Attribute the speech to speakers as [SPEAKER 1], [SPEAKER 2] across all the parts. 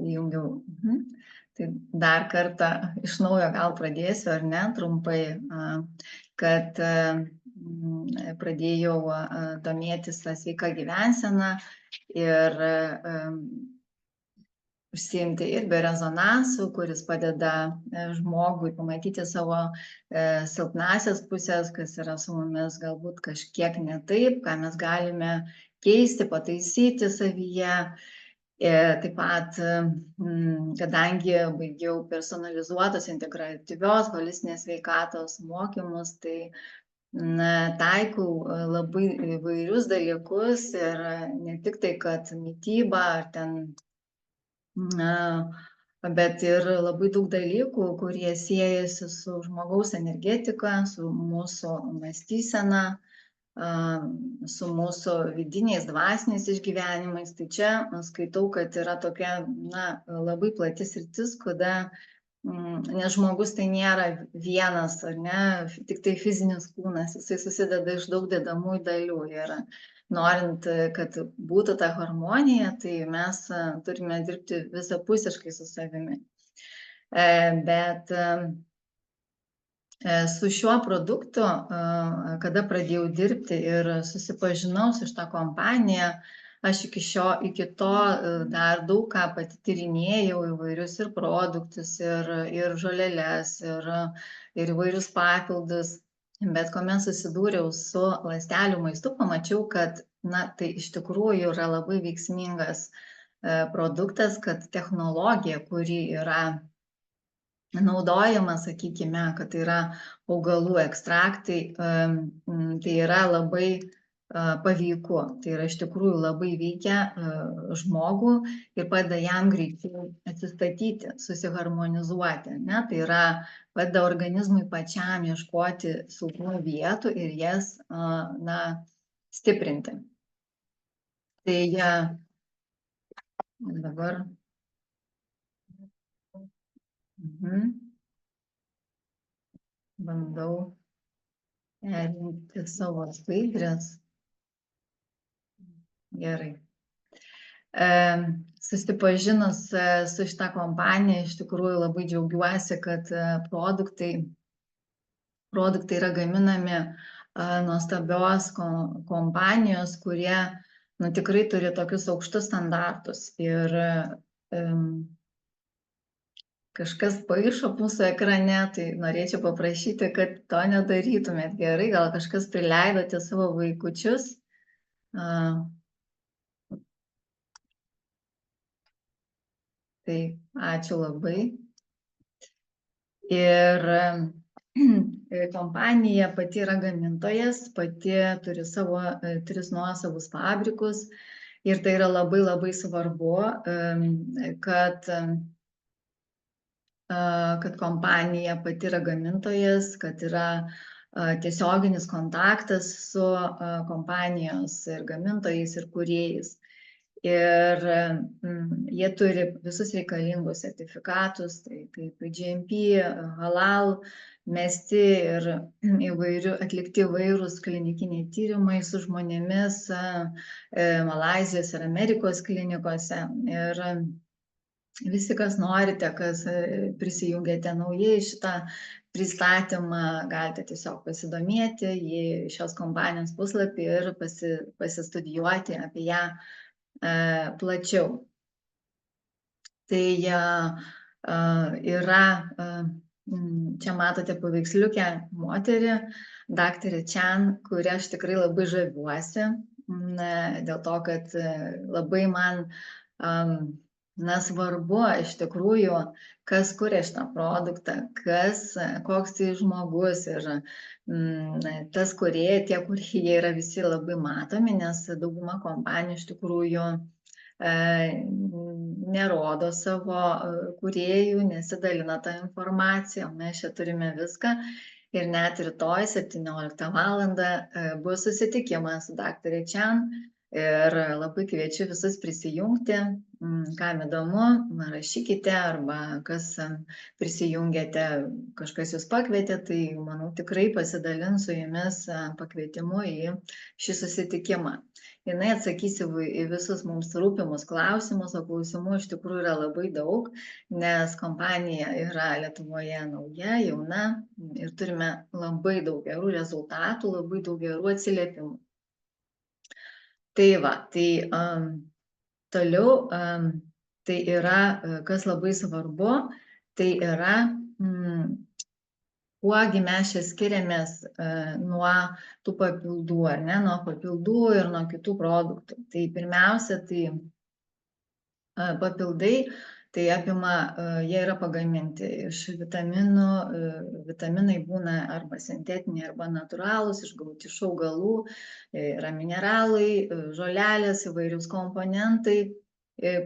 [SPEAKER 1] įjungiau. Tai dar kartą iš naujo gal pradėsiu, ar ne, trumpai, kad pradėjau domėtis sveika gyvensena ir užsiimti ir biorezonansu, kuris padeda žmogui pamatyti savo silpnasias pusės, kas yra su mumis galbūt kažkiek ne taip, ką mes galime keisti, pataisyti savyje. Taip pat, kadangi baigiau personalizuotos, integratyvios, holistinės sveikatos mokymus, tai taikau labai įvairius dalykus ir ne tik tai, kad mityba ar ten, bet ir labai daug dalykų, kurie siejasi su žmogaus energetika, su mūsų mąstysena, su mūsų vidiniais dvasiniais išgyvenimais. Tai čia skaitau, kad yra tokia labai plati sritis, nes žmogus tai nėra vienas, ar ne, tik tai fizinis kūnas, jisai susideda iš daug dedamųjų dalių. Ir norint, kad būtų ta harmonija, tai mes turime dirbti visapusiškai su savimi. Bet su šiuo produktu, kada pradėjau dirbti ir susipažinau su šitą kompaniją, aš iki to dar daug ką pati tyrinėjau, įvairius ir produktus, ir žoleles, ir įvairius papildus. Bet kuomet susidūriau su ląstelių maistu, pamačiau, kad tai iš tikrųjų yra labai veiksmingas produktas, kad technologija, kuri yra naudojama, sakykime, kad tai yra augalų ekstraktai, tai yra labai paveiku. Tai yra iš tikrųjų labai veikia žmogų ir padeda jam greičiau atsistatyti, susiharmonizuoti. Tai yra padeda organizmui pačiam ieškoti silpnų vietų ir jas stiprinti. Tai dabar bandau perjungti savo skaidres. Gerai. Susipažinus su šitą kompaniją, iš tikrųjų labai džiaugiuosi, kad produktai yra gaminami nuostabios kompanijos, kurie tikrai turi tokius aukštus standartus. Ir kažkas paišo mūsų ekrane, tai norėčiau paprašyti, kad to nedarytumėt. Gerai, gal kažkas prileidote savo vaikučius. Tai ačiū labai. Ir kompanija pati yra gamintojas, pati turi savo 3 nuosavus fabrikus. Ir tai yra labai labai svarbu, kad kompanija pati yra gamintojas, kad yra tiesioginis kontaktas su kompanijos ir gamintojais ir kūrėjais. Ir jie turi visus reikalingus sertifikatus, tai kaip GMP, halal, mesti ir atlikti įvairūs klinikiniai tyrimai su žmonėmis Malaizijos ir Amerikos klinikose. Ir visi, kas norite, kas prisijungiate naujai šitą pristatymą, galite tiesiog pasidomėti į šios kompanijos puslapį ir pasistudijuoti apie ją plačiau. Tai yra, čia matote paveiksliukę moterį, daktarė Chan, kurią aš tikrai labai žaviuosi, dėl to, kad labai man svarbu iš tikrųjų, kas kuria šitą produktą, koks tai žmogus. Ir tas kūrėjai, tie kūrėjai yra visi labai matomi, nes dauguma kompanijų iš tikrųjų nerodo savo kūrėjų, nesidalina tą informaciją. Mes čia turime viską. Ir net rytoj 17 valandą bus susitikimas su daktarė Chan, Ir labai kviečiu visus prisijungti, kam įdomu, rašykite, arba kas prisijungėte, kažkas jūs pakvietė, tai manau tikrai pasidalins su jumis pakvietimu į šį susitikimą. Jinai atsakys į visus mums rūpimus klausimus, o klausimų iš tikrųjų yra labai daug, nes kompanija yra Lietuvoje nauja, jauna ir turime labai daug gerų rezultatų, labai daug gerų atsiliepimų. Tai va, tai toliau tai yra, kas labai svarbu, tai yra, kuogi mes čia skiriamės nuo tų papildų, ar ne, nuo papildų ir nuo kitų produktų. Tai pirmiausia, tai papildai, tai apima, jie yra pagaminti iš vitaminų, vitaminai būna arba sintetiniai, arba natūralūs, išgauti iš augalų, yra mineralai, žolelės, įvairius komponentai,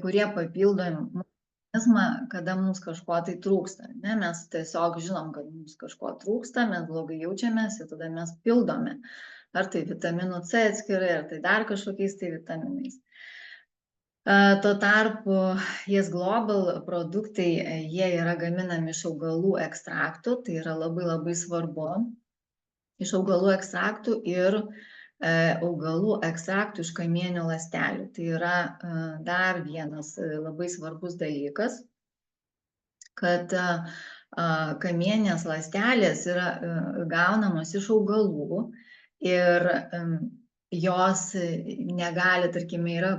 [SPEAKER 1] kurie papildo organizmą, kada mums kažko tai trūksta. Ne? Mes tiesiog žinom, kad mums kažko trūksta, mes blogai jaučiamės ir tada mes pildome. Ar tai vitaminų C atskirai, ar tai dar kažkokiais tai vitaminais. Tuo tarpu Yes Global produktai, jie yra gaminami iš augalų ekstraktų, tai yra labai svarbu, iš augalų ekstraktų ir augalų ekstraktų iš kamieninių ląstelių. Tai yra dar vienas labai svarbus dalykas, kad kamieninės ląstelės yra gaunamos iš augalų ir jos negali, tarkime, yra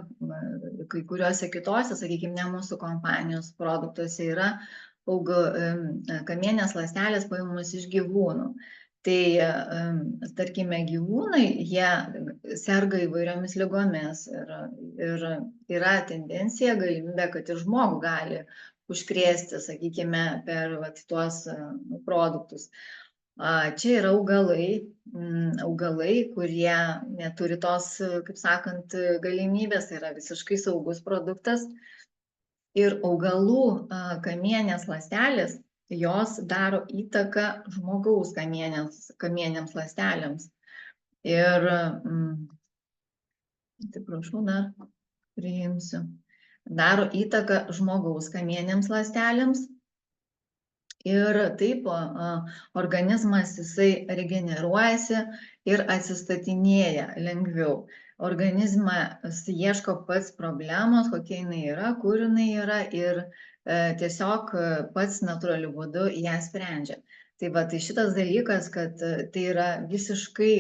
[SPEAKER 1] kai kuriuose kitose, sakykime, ne mūsų kompanijos produktuose yra kamieninės ląstelės paimamos iš gyvūnų. Tai, tarkime, gyvūnai, jie serga įvairiomis ligomis ir yra tendencija, galimybė, kad ir žmogų gali užkrėsti, sakykime, per tuos produktus. Čia yra augalai, kurie neturi tos, kaip sakant, galimybės, tai yra visiškai saugus produktas. Ir augalų kamieninės ląstelės, jos daro įtaką žmogaus kamieninėms ląstelėms. Ir, atsiprašau, dar priimsiu, daro įtaką žmogaus kamieninėms ląstelėms. Ir taip organizmas jisai regeneruojasi ir atsistatinėja lengviau. Organizmas ieško pats problemos, kokia jinai yra, kur jinai yra ir tiesiog pats natūraliu būdu ją sprendžia. Tai va, tai šitas dalykas, kad tai yra visiškai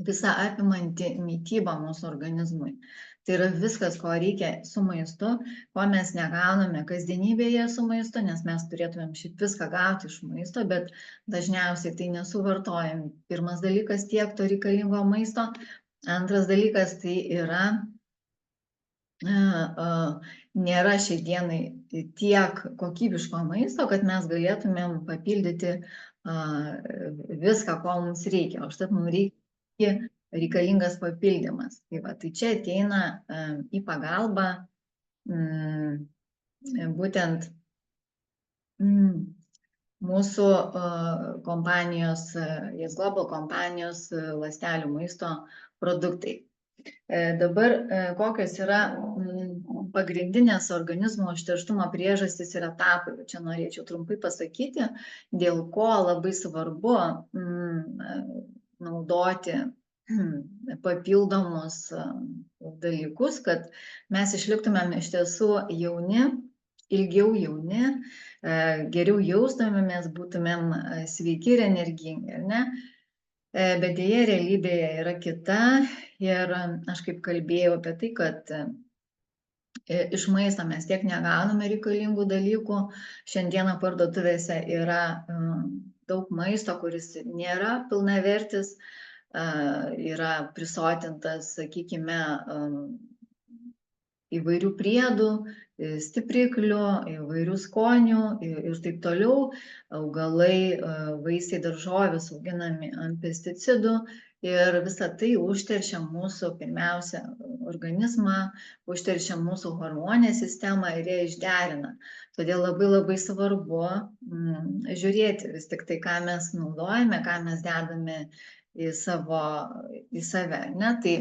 [SPEAKER 1] visa apimanti mityba mūsų organizmui. Tai yra viskas, ko reikia su maistu, ko mes negauname kasdienybėje su maistu, nes mes turėtumėm šiaip viską gauti iš maisto, bet dažniausiai tai nesuvartojam. Pirmas dalykas, tiek to reikalingo maisto. Antras dalykas, tai yra, nėra šiai dienai tiek kokybiško maisto, kad mes galėtumėm papildyti viską, ko mums reikia. O štai mums reikia reikalingas papildymas. Tai va, tai čia ateina į pagalbą būtent mūsų kompanijos, Yes Global kompanijos ląstelių maisto produktai. Dabar kokios yra pagrindinės organizmo užterštumo priežastys ir etapai. Čia norėčiau trumpai pasakyti, dėl ko labai svarbu naudoti papildomus dalykus, kad mes išliktumėm iš tiesų jauni, ilgiau jauni, geriau jaustumėmės, būtumėm sveiki ir energingi, ar ne? Bet dėja realybėje yra kita ir aš kaip kalbėjau apie tai, kad iš maisto mes tiek negauname reikalingų dalykų. Šiandieną parduotuvėse yra daug maisto, kuris nėra pilnavertis, yra prisotintas, sakykime, įvairių priedų, stipriklių, įvairių skonių ir taip toliau. Augalai, vaisiai, daržovės auginami ant pesticidų ir visa tai užteršia mūsų, pirmiausia, organizmą, užteršia mūsų hormoninę sistemą ir ją išderina. Todėl labai svarbu žiūrėti vis tik tai, ką mes naudojame, ką mes dedame į save. Ne? Tai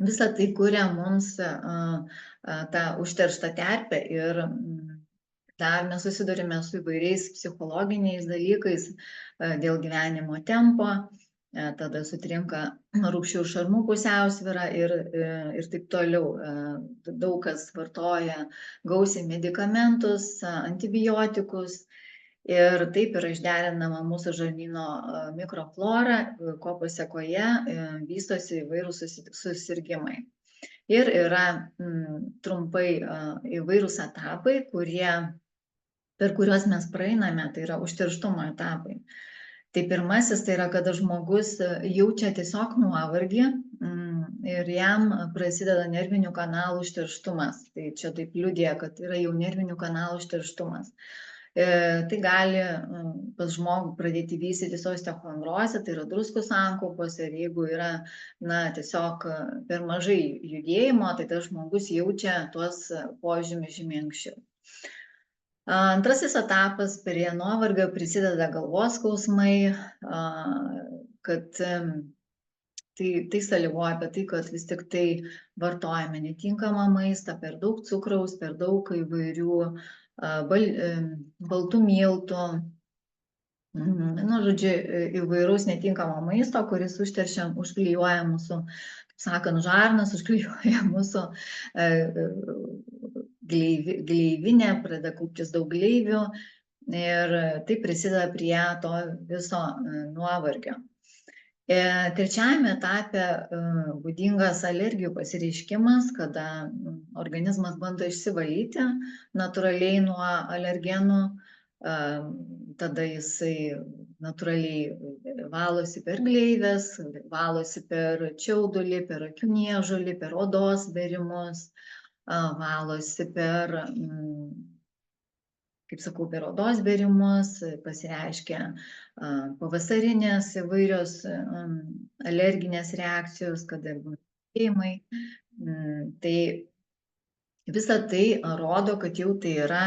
[SPEAKER 1] Visa tai kuria mums tą užterštą terpę ir dar mes susidurime su įvairiais psichologiniais dalykais dėl gyvenimo tempo, tada sutrinka rūgščių ir šarmų pusiausvyra ir taip toliau. Daug kas vartoja gausiai medikamentus, antibiotikus ir taip yra išderinama mūsų žarnyno mikroflora, ko pasekoje vystosi įvairūs susirgymai. Ir yra trumpai įvairūs etapai, per kuriuos mes praeiname, tai yra užterštumo etapai. Tai pirmasis tai yra, kada žmogus jaučia tiesiog nuovargį ir jam prasideda nervinių kanalų užterštumas. Tai čia taip liudija, kad yra jau nervinių kanalų užterštumas. Tai gali pas žmogų pradėti vystytis osteochondrozė, tai yra druskų sankaupos, ir jeigu yra tiesiog per mažai judėjimo, tai tas žmogus jaučia tuos požymius žymiai anksčiau. Antrasis etapas, prie nuovargio prisideda galvos skausmai, kad tai sąlygoja apie tai, kad vis tik tai vartojame netinkamą maistą, per daug cukraus, per daug įvairių baltų miltų, žodžiu, įvairaus netinkamo maisto, kuris užklijuoja mūsų, kaip sakant, žarnas, užklijuoja mūsų gleivinę, pradeda kauptis daug gleivių ir tai prisideda prie to viso nuovargio. Trečiajame etape būdingas alergijų pasireiškimas, kada organizmas bando išsivalyti natūraliai nuo alergenų, tada jisai natūraliai valosi per gleives, valosi per čiaudulį, per akių niežulį, per odos bėrimus, valosi per, kaip sakau, per odos bėrimus, pasireiškia pavasarinės įvairios alerginės reakcijos, kada būna. Tai visa tai rodo, kad jau tai yra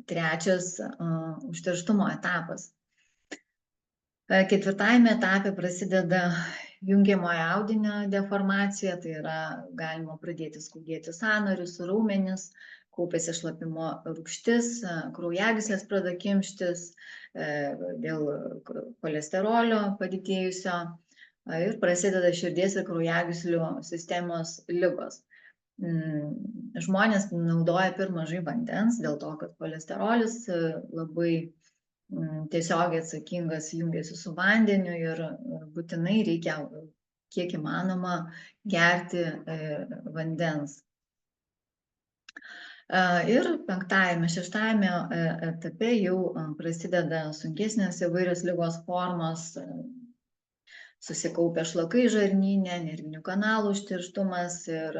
[SPEAKER 1] trečias užterštumo etapas. Ketvirtajame etape prasideda jungiamojo audinio deformacija, tai yra galima pradėti skaudėti sąnarius, raumenis, kaupiasi šlapimo rūgštis, kraujagyslės pradeda kimštis dėl cholesterolio padidėjusio ir prasideda širdies ir kraujagyslių sistemos ligos. Žmonės naudoja per mažai vandens, dėl to, kad cholesterolis labai tiesiogiai atsakingas jungiasi su vandeniu ir būtinai reikia kiek įmanoma gerti vandens. Ir penktajame, šeštajame etape jau prasideda sunkesnės įvairios ligos formos, susikaupia šlakai žarnyne, nervinių kanalų užterštumas ir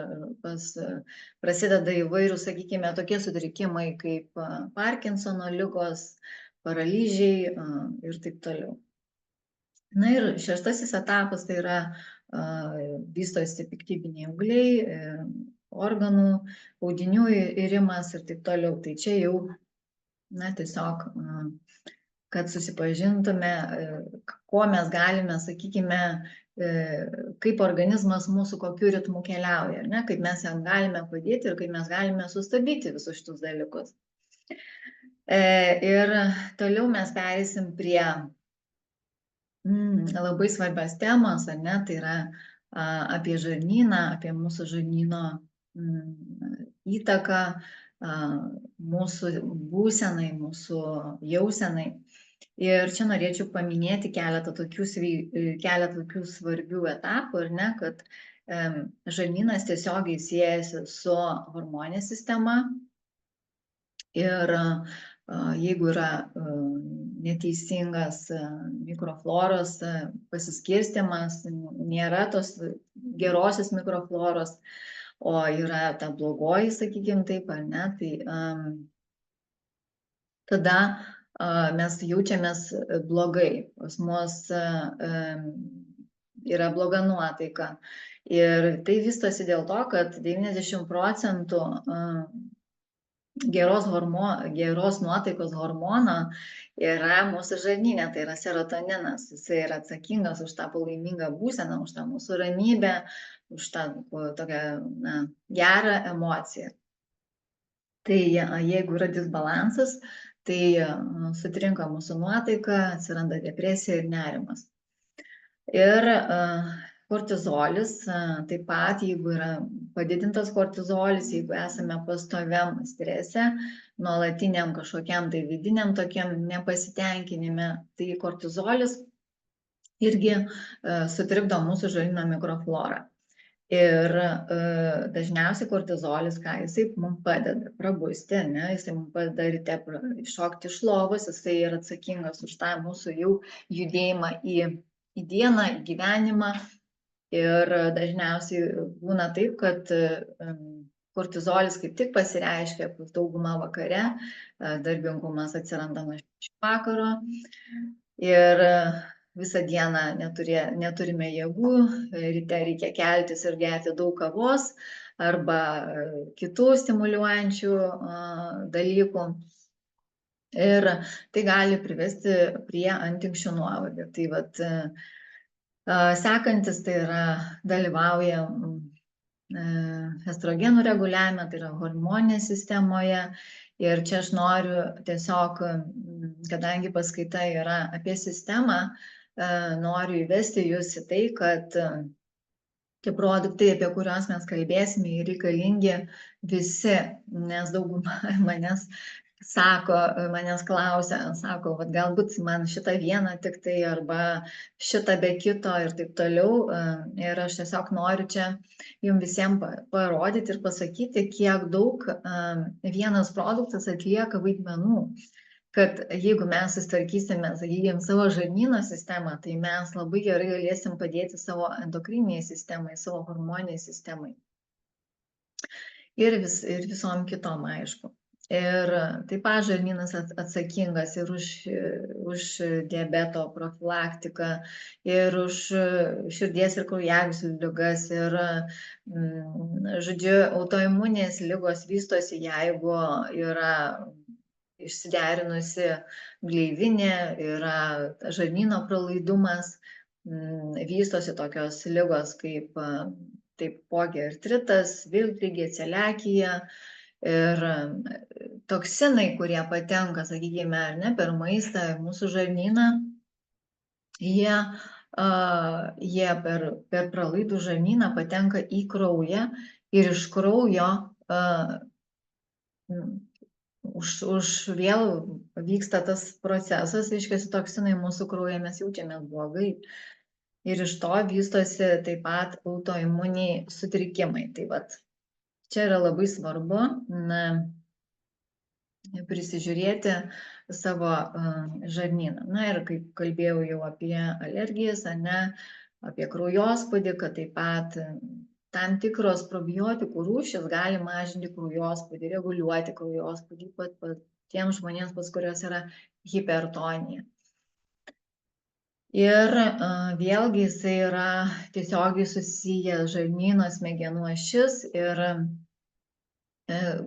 [SPEAKER 1] prasideda įvairūs, sakykime, tokie sutrikimai kaip Parkinsono ligos, paralyžiai ir taip toliau. Na ir šeštasis etapas tai yra vystosi piktybiniai ūgliai, organų, audinių irimas ir taip toliau. Tai čia jau, tiesiog, kad susipažintume, ko mes galime, sakykime, kaip organizmas mūsų kokiu ritmu keliauja, kaip mes jam galime padėti ir kaip mes galime sustabdyti visus šitus dalykus. Ir toliau mes pereisim prie labai svarbios temos, tai yra apie žarnyną, apie mūsų žarnyno įtaką mūsų būsenai, mūsų jausenai. Ir čia norėčiau paminėti keletą tokių svarbių etapų, kad žarnynas tiesiogiai siejasi su hormoninė sistema ir jeigu yra neteisingas mikrofloros pasiskirstimas, nėra tos gerosios mikrofloros, o yra ta blogoji, sakykime taip, tai tada mes jaučiamės blogai, pas mus yra bloga nuotaika. Ir tai vystosi dėl to, kad 90% geros nuotaikos hormono yra mūsų žarnyne, tai yra serotoninas. Jisai yra atsakingas už tą palaimingą būseną, už tą mūsų ramybę, už tą tokią gerą emociją. Tai jeigu yra disbalansas, tai sutrinka mūsų nuotaika, atsiranda depresija ir nerimas. Ir kortizolis, taip pat, jeigu yra padidintas kortizolis, jeigu esame pastoviam strese, nuolatiniam kažkokiam tai vidiniam tokiam nepasitenkinime, tai kortizolis irgi sutrikdo mūsų žarnyno mikroflorą. Ir dažniausiai kortizolis, ką jisai mums padeda prabusti, jisai mums padeda ryte iššokti iš lovos, jisai yra atsakingas už tą mūsų jau judėjimą į dieną, į gyvenimą. Ir dažniausiai būna taip, kad kortizolis kaip tik pasireiškia daugumą vakare, darbingumas atsiranda nuo 6 vakaro ir visą dieną neturime jėgų, ryte reikia keltis ir gerti daug kavos arba kitų stimuliuojančių dalykų. Ir tai gali privesti prie antinksčių nuovargio. Tai vat, sekantis tai yra dalyvauja estrogenų reguliavime, tai yra hormoninėje sistemoje. Ir čia aš noriu tiesiog, kadangi paskaita yra apie sistemą, noriu įvesti jūs į tai, kad tie produktai, apie kuriuos mes kalbėsime, reikalingi visi, nes dauguma manęs klausia, sako, vat galbūt man šitą vieną tik tai arba šitą be kito ir taip toliau. Ir aš tiesiog noriu čia jums visiems parodyti ir pasakyti, kiek daug vienas produktas atlieka vaidmenų. Kad jeigu mes susitvarkysime, sakykime, savo žarnyno sistemą, tai mes labai gerai galėsim padėti savo endokriniai sistemai, savo hormoniniai sistemai. Ir visom kitom, aišku. Ir taip pat žarnynas atsakingas ir už diabeto profilaktiką, ir už širdies ir kraujagyslių ligas, ir, žodžiu, autoimuninės ligos vystosi, jeigu yra išsiderinusi gleivinė, yra žarnyno pralaidumas, vystosi tokios ligos kaip taipogi artritas, vilkligė, celiakija. Ir toksinai, kurie patenka, sakykime, ar ne, per maistą mūsų žarnyną, jie per pralaidų žarnyną patenka į kraują ir iš kraujo vėl vyksta tas procesas, reiškia, toksinai mūsų kraujyje, mes jaučiamės blogai. Ir iš to vystosi taip pat autoimuniniai sutrikimai. Tai vat, čia yra labai svarbu prisižiūrėti savo žarnyną. Na ir kaip kalbėjau jau apie alergijas, apie kraujospūdį, kad taip pat tam tikros probiotikų rūšys gali mažinti kraujospūdį, reguliuoti kraujospūdį, tiems žmonėms, pas kurios yra hipertonija. Ir vėlgi jisai yra tiesiogiai susijęs žarnyno smegenų ašis ir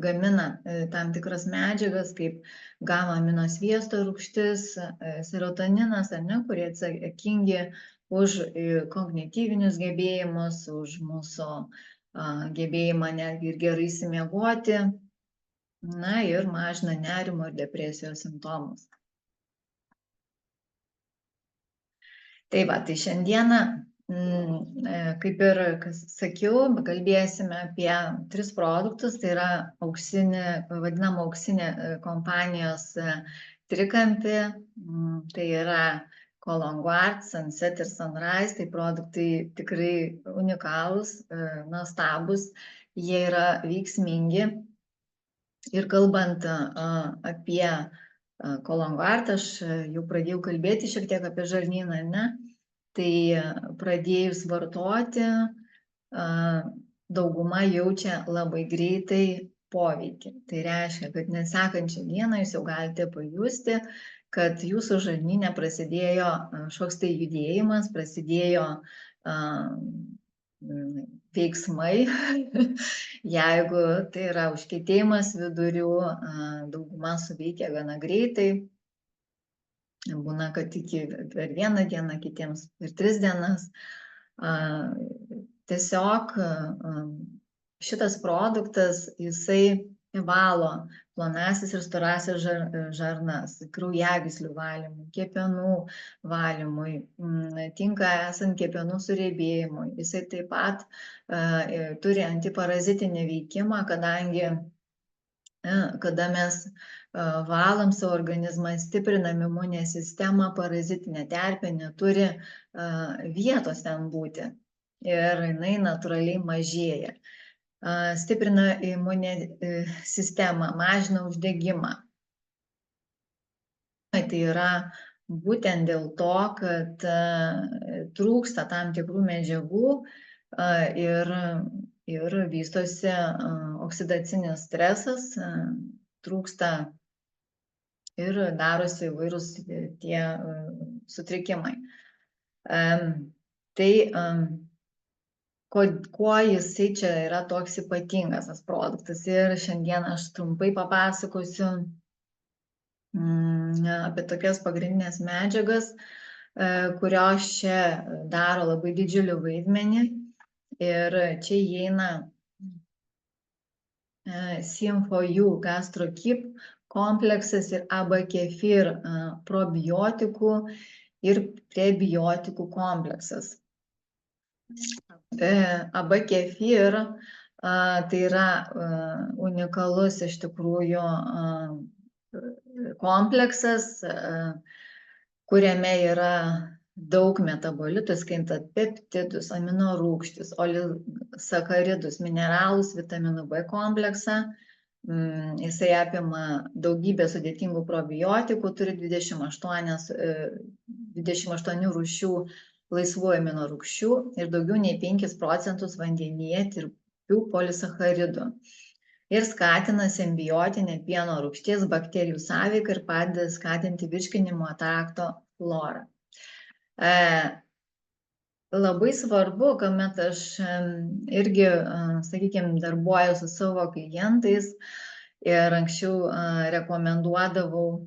[SPEAKER 1] gamina tam tikras medžiagas kaip gama aminosviesto rūgštis, serotoninas, kurie atsakingi už kognityvinius gebėjimus, už mūsų gebėjimą netgi ir gerai išsimiegoti, ir mažina nerimo ir depresijos simptomus. Tai va, tai šiandieną, kaip ir sakiau, kalbėsime apie 3 produktus, tai yra vadinama auksinė kompanijos trikampį, tai yra Colonguard, Sunset ir Sunrise, tai produktai tikrai unikalūs, nuostabus, jie yra veiksmingi. Ir kalbant apie Colonguard, aš jau pradėjau kalbėti šiek tiek apie žarnyną, tai pradėjus vartoti, dauguma jaučia labai greitai poveikį. Tai reiškia, kad nesekančią dieną jūs jau galite pajusti, kad jūsų žarnyne prasidėjo kažkoks tai judėjimas, prasidėjo veiksmai, jeigu tai yra užkietėjimas vidurių, dauguma suveikia gana greitai. Būna, kad per 1 dieną, kitiems per 3 dienas. Tiesiog šitas produktas, jisai valo plonąsias ir storąsias žarnas, kraujagyslių valymui, kepenų valymui, tinka esant kepenų suriebėjimui. Jisai taip pat turi antiparazitinį veikimą, kadangi kada mes valom savo organizmą, stiprinam imuninę sistemą, parazitinė terpė neturi vietos ten būti ir jinai natūraliai mažėja. Stiprina imuninę sistemą, mažina uždegimą. Tai yra būtent dėl to, kad trūksta tam tikrų medžiagų ir vystosi oksidacinis stresas, trūksta ir darosi įvairūs tie sutrikimai. Tai kuo jisai čia yra toks ypatingas tas produktas, ir šiandien aš trumpai papasakosiu apie tokias pagrindinės medžiagas, kurios čia daro labai didžiulį vaidmenį. Ir čia įeina Sym4U GastroKeep kompleksas ir AB kefir probiotikų ir prebiotikų kompleksas. AB kefir tai yra unikalus iš tikrųjų kompleksas, kuriame yra daug metabolitų, skaitant peptidus, aminorūgštis, olisacharidus, mineralus, vitaminų B kompleksą. Jisai apima daugybę sudėtingų probiotikų, turi 28 rūšių laisvų aminorūgščių ir daugiau nei 5% vandenyje tirpių polisacharidų. Ir skatina simbiotinę pieno rūgšties bakterijų sąveiką ir padeda skatinti virškinimo trakto florą. Labai svarbu, kuomet aš irgi, sakykime, darbuoju su savo klientais ir anksčiau rekomenduodavau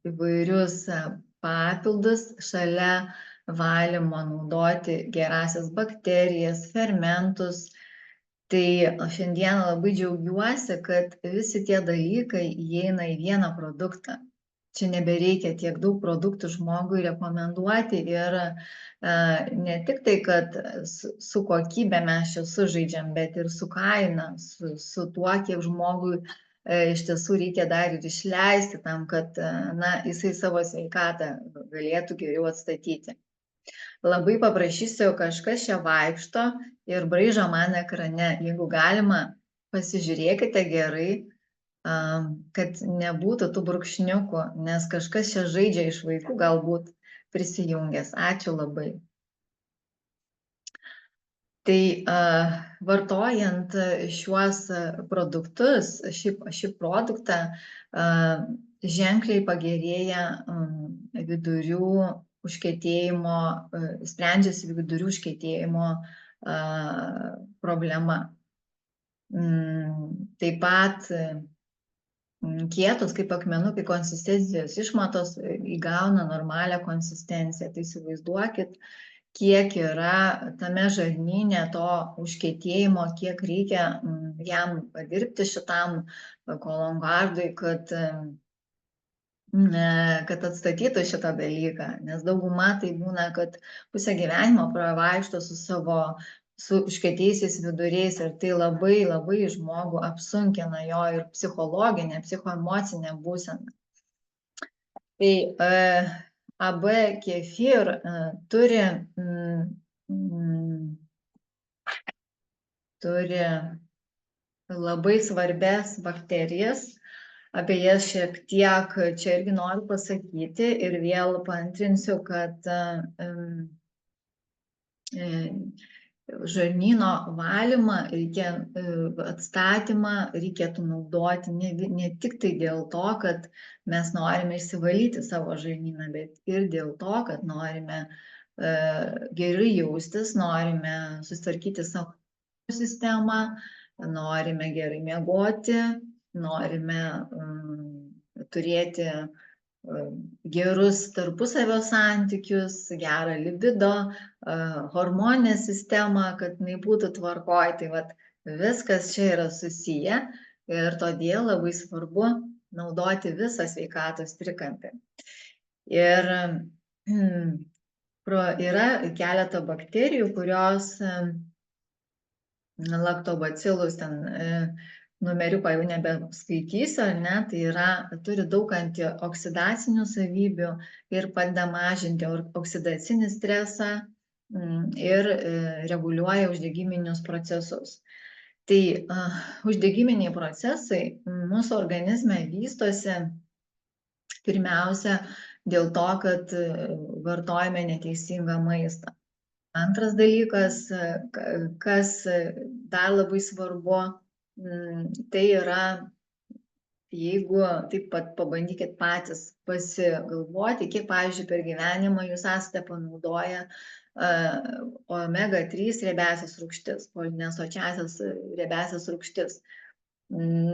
[SPEAKER 1] įvairius papildus šalia valymo naudoti gerąsias bakterijas, fermentus. Tai šiandien labai džiaugiuosi, kad visi tie dalykai įeina į vieną produktą. Čia nebereikia tiek daug produktų žmogui rekomenduoti ir ne tik tai, kad su kokybė mes čia sužaidžiam, bet ir su kaina, su tuo, kiek žmogui iš tiesų reikia dar ir išleisti tam, kad jisai savo sveikatą galėtų geriau atstatyti. Labai paprašysiu, kažkas čia vaikšto ir braižo man ekrane. Jeigu galima, pasižiūrėkite gerai, kad nebūtų tų brūkšniukų, nes kažkas čia žaidžia iš vaikų, galbūt prisijungęs. Ačiū labai. Tai vartojant šiuos produktus, šį produktą, ženkliai pagerėja vidurių užkietėjimo, sprendžiasi vidurių užkietėjimo problema. Taip pat kietos kaip akmenukai konsistencijos išmatos įgauna normalią konsistenciją. Tai įsivaizduokit, kiek yra tame žarnyne to užkietėjimo, kiek reikia jam padirbti šitam kolongardui, kad atstatytų šitą dalyką. Nes dauguma tai būna, kad pusę gyvenimo pravaikšto su užkietėjusiais viduriais ir tai labai žmogų apsunkina jo ir psichologinę, psichoemocinę būseną. Tai AB kefir turi labai svarbias bakterijas, apie jas šiek tiek čia irgi noriu pasakyti ir vėl paantrinsiu, kad žarnyno valymą, atstatymą reikėtų naudoti ne tik tai dėl to, kad mes norime išsivalyti savo žarnyną, bet ir dėl to, kad norime gerai jaustis, norime susitvarkyti savo sistemą, norime gerai miegoti, norime turėti gerus tarpusavio santykius, gerą libido, hormoninę sistemą, kad jinai būtų tvarkoj. Tai vat viskas čia yra susiję ir todėl labai svarbu naudoti visą sveikatos trikampį. Ir yra keletą bakterijų, kurios laktobacilus ten numeriuko jau nebeskaitysiu, tai turi daug antioksidacinių savybių ir padeda mažinti oksidacinį stresą ir reguliuoja uždegiminius procesus. Tai uždegiminiai procesai mūsų organizme vystosi pirmiausia dėl to, kad vartojame neteisingą maistą. Antras dalykas, kas dar labai svarbu, tai yra, jeigu taip pat pabandykit patys pasigalvoti, kiek, pavyzdžiui, per gyvenimą jūs esate panaudoję omega-3 riebiąsias rūgštis, polinesočiąsias riebiąsias rūgštis,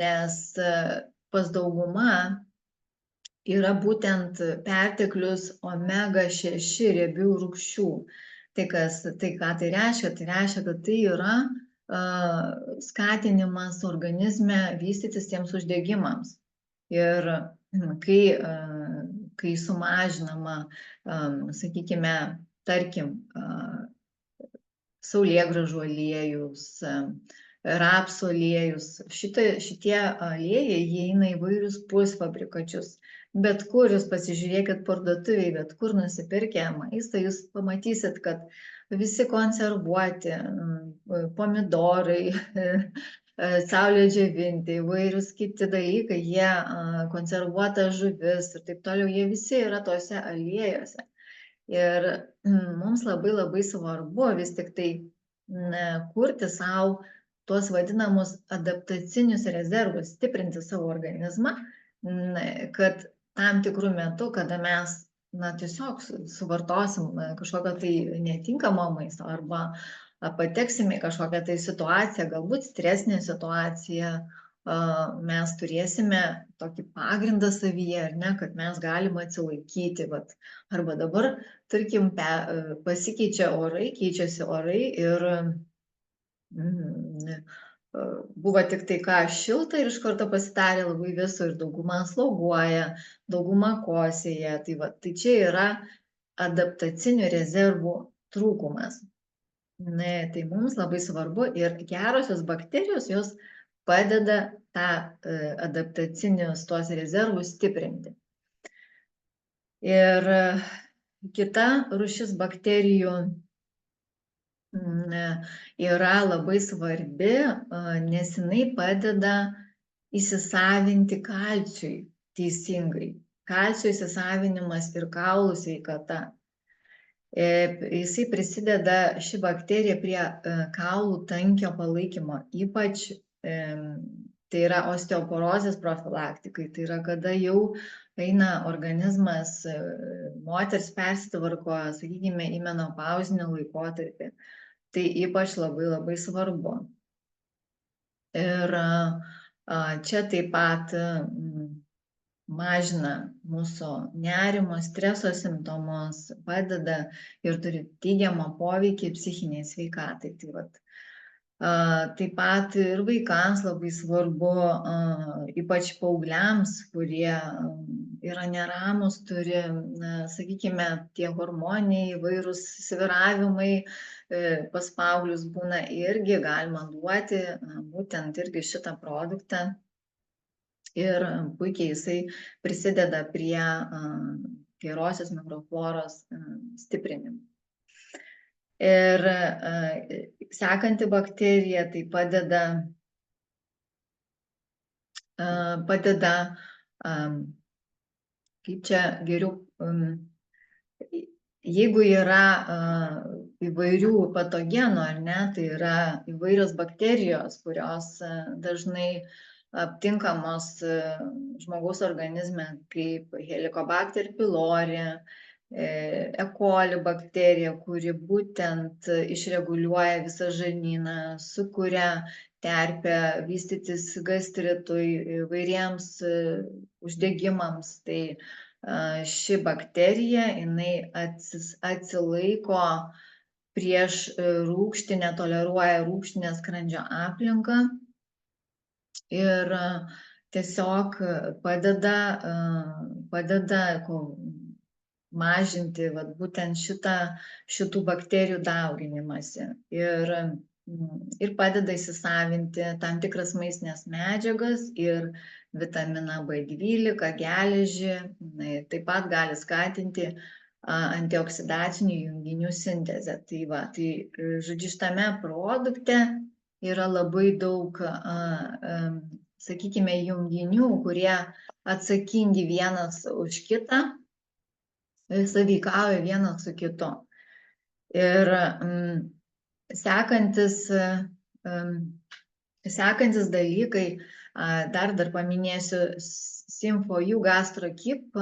[SPEAKER 1] nes pas daugumą yra būtent perteklius omega-6 riebių rūgščių. Tai ką tai reiškia? Tai reiškia, kad tai yra skatinimas organizme vystytis tiems uždegimams. Ir kai sumažinama, sakykime, tarkim, saulėgrąžų aliejus, rapsų aliejus, šitie aliejai įeina į įvairius pusfabrikačius. Bet kur jūs pasižiūrėkit parduotuvėj, bet kur nusipirkę maistą, jūs pamatysit, kad visi konservuoti, pomidorai, saulė džiovinti, įvairūs kiti dalykai, jie konservuota žuvis ir taip toliau, jie visi yra tose aliejuose. Ir mums labai labai svarbu vis tik tai kurti savo tuos vadinamus adaptacinius rezervus, stiprinti savo organizmą, kad tam tikrų metų, kada mes tiesiog suvartosim kažkokią tai netinkamą maistą arba pateksime į kažkokią tai situaciją, galbūt stresinę situaciją, mes turėsime tokį pagrindą savyje, kad mes galime atsilaikyti. Arba dabar, tarkim, keičiasi orai ir buvo tik tai ką šilta ir iš karto pasidarė labai vėsu ir dauguma sloguoja, dauguma kosėja. Tai čia yra adaptacinių rezervų trūkumas. Tai mums labai svarbu ir gerosios bakterijos, jos padeda tą adaptacinius tuos rezervus stiprinti. Ir kita rūšis bakterijų yra labai svarbi, nes jinai padeda įsisavinti kalciui teisingai. Kalcio įsisavinimas ir kaulų sveikata. Jisai prisideda, ši bakterija, prie kaulų tankio palaikymo, ypač tai yra osteoporozės profilaktikai, tai yra kada jau eina organizmas, moters persitvarko, sakykime, į menopauzinį laikotarpį. Tai ypač labai labai svarbu. Ir čia taip pat mažina mūsų nerimo, streso simptomus, padeda ir turi teigiamą poveikį psichiniai sveikatai. Taip pat ir vaikams labai svarbu, ypač paaugliams, kurie yra neramus, turi, sakykime, tie hormoniniai įvairūs svyravimai pas paauglius būna, irgi galima duoti būtent irgi šitą produktą. Ir puikiai jisai prisideda prie gerosios mikrofloros stiprinimo. Ir sekanti bakterija tai padeda, kaip čia geriau, jeigu yra įvairių patogenų, ar ne, tai yra įvairios bakterijos, kurios dažnai aptinkamos žmogaus organizme kaip Helicobacter pylori, E. coli bakterija, kuri būtent išreguliuoja visą žarnyną, sukuria terpę vystytis gastritui, įvairiems uždegimams. Tai ši bakterija, jinai atsilaiko prieš rūgštį, netoleruoja rūgštinę skrandžio aplinką ir tiesiog padeda mažinti vat, būtent šitų bakterijų dauginimąsi ir padeda įsisavinti tam tikras maistinės medžiagas ir vitaminą B12, geležį, taip pat gali skatinti antioksidacinių junginių sintezę. Tai va, tai žodžiu, šitame produkte yra labai daug, sakykime, junginių, kurie atsakingi vienas už kitą, sąveikauja vienas su kitu. Ir sekantis dalykai, dar paminėsiu, Sym4U GastroKeep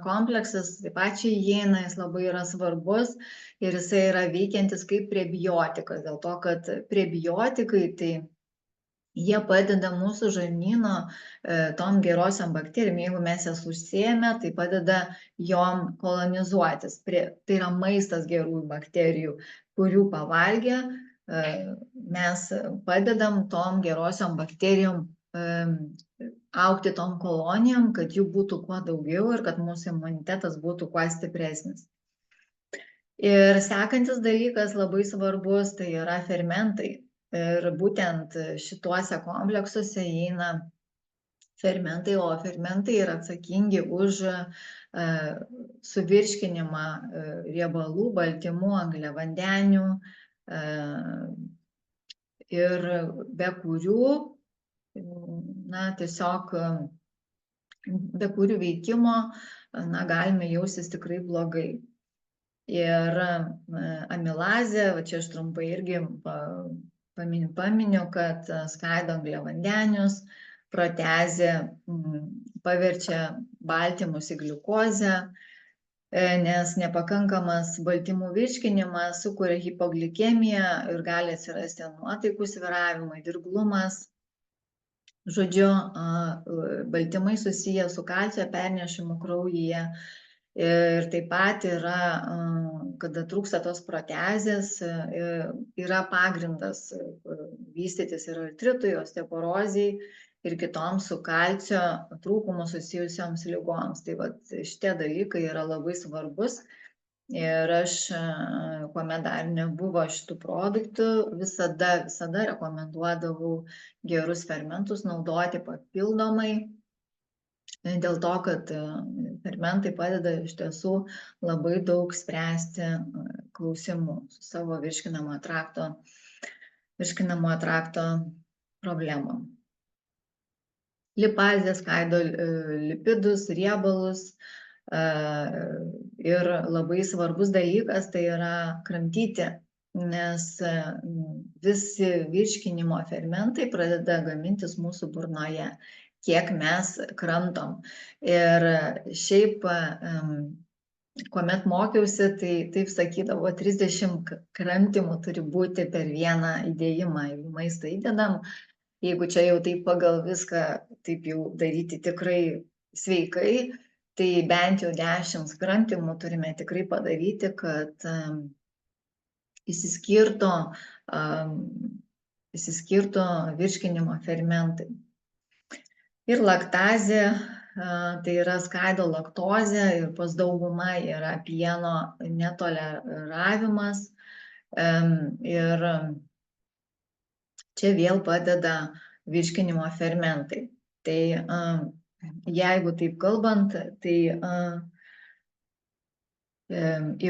[SPEAKER 1] kompleksas, taip pat čia įeina, jis labai yra svarbus ir jisai yra veikiantis kaip prebiotikas, dėl to, kad prebiotikai tai jie padeda mūsų žarnyno tom gerosiom bakterijom, jeigu mes jas užsėjame, tai padeda jom kolonizuotis. Tai yra maistas gerųjų bakterijų, kurių pavalgę mes padedam tom gerosiom bakterijom augti tom kolonijom, kad jų būtų kuo daugiau ir kad mūsų imunitetas būtų kuo stipresnis. Ir sekantis dalykas labai svarbus, tai yra fermentai. Ir būtent šituose kompleksuose įeina fermentai, o fermentai yra atsakingi už suvirškinimą riebalų, baltymų, angliavandenių ir be kurių, tiesiog be kurių veikimo, galime jaustis tikrai blogai. Ir amilazė, va čia aš trumpai irgi paminiu, kad skaido angliavandenius, protezė paverčia baltymus į gliukozę, nes nepakankamas baltymų virškinimas sukuria hipoglikemiją ir gali atsirasti nuotaikų svyravimai, dirglumas. Žodžiu, baltymai susiję su kalcio pernešimu kraujyje. Ir taip pat yra, kada trūksta tos protezės, yra pagrindas vystytis ir artritui, osteoporozei ir kitoms su kalcio trūkumu susijusioms ligoms. Tai vat, šitie dalykai yra labai svarbus. Ir aš, kuomet dar nebuvo šitų produktų, visada rekomenduodavau gerus fermentus naudoti papildomai. Dėl to, kad fermentai padeda iš tiesų labai daug spręsti klausimų su savo virškinamojo trakto problemom. Lipazė skaido lipidus, riebalus ir labai svarbus dalykas tai yra kramtyti, nes visi virškinimo fermentai pradeda gamintis mūsų burnoje, kiek mes kramtom. Ir šiaip, kuomet mokiausi, tai taip sakydavo, 30 kramtimų turi būti per vieną įdėjimą. Jeigu maistą įdedam, jeigu čia jau taip pagal viską taip jau daryti tikrai sveikai, tai bent jau 10 kramtimų turime tikrai padaryti, kad išsiskirtų virškinimo fermentai. Ir laktazė, tai yra skaido laktozę ir pas daugumą yra pieno netoleravimas. Ir čia vėl padeda virškinimo fermentai. Tai jeigu taip kalbant, tai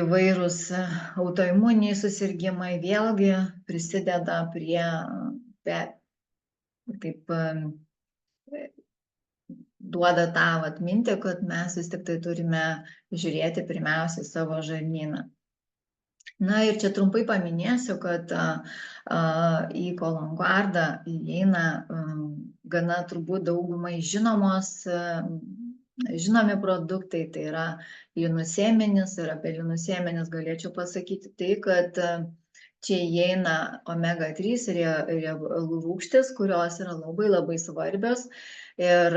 [SPEAKER 1] įvairūs autoimuniniai susirgimai vėlgi prisideda prie, kaip duoda tą mintį, kad mes vis tik tai turime žiūrėti pirmiausiai savo žarnyną. Na ir čia trumpai paminėsiu, kad į kolongardą įeina gana turbūt daugumai žinomi produktai, tai yra linų sėmenys, ir apie linų sėmenis galėčiau pasakyti tai, kad čia įeina omega-3 riebalų rūgštys, kurios yra labai labai svarbios. Ir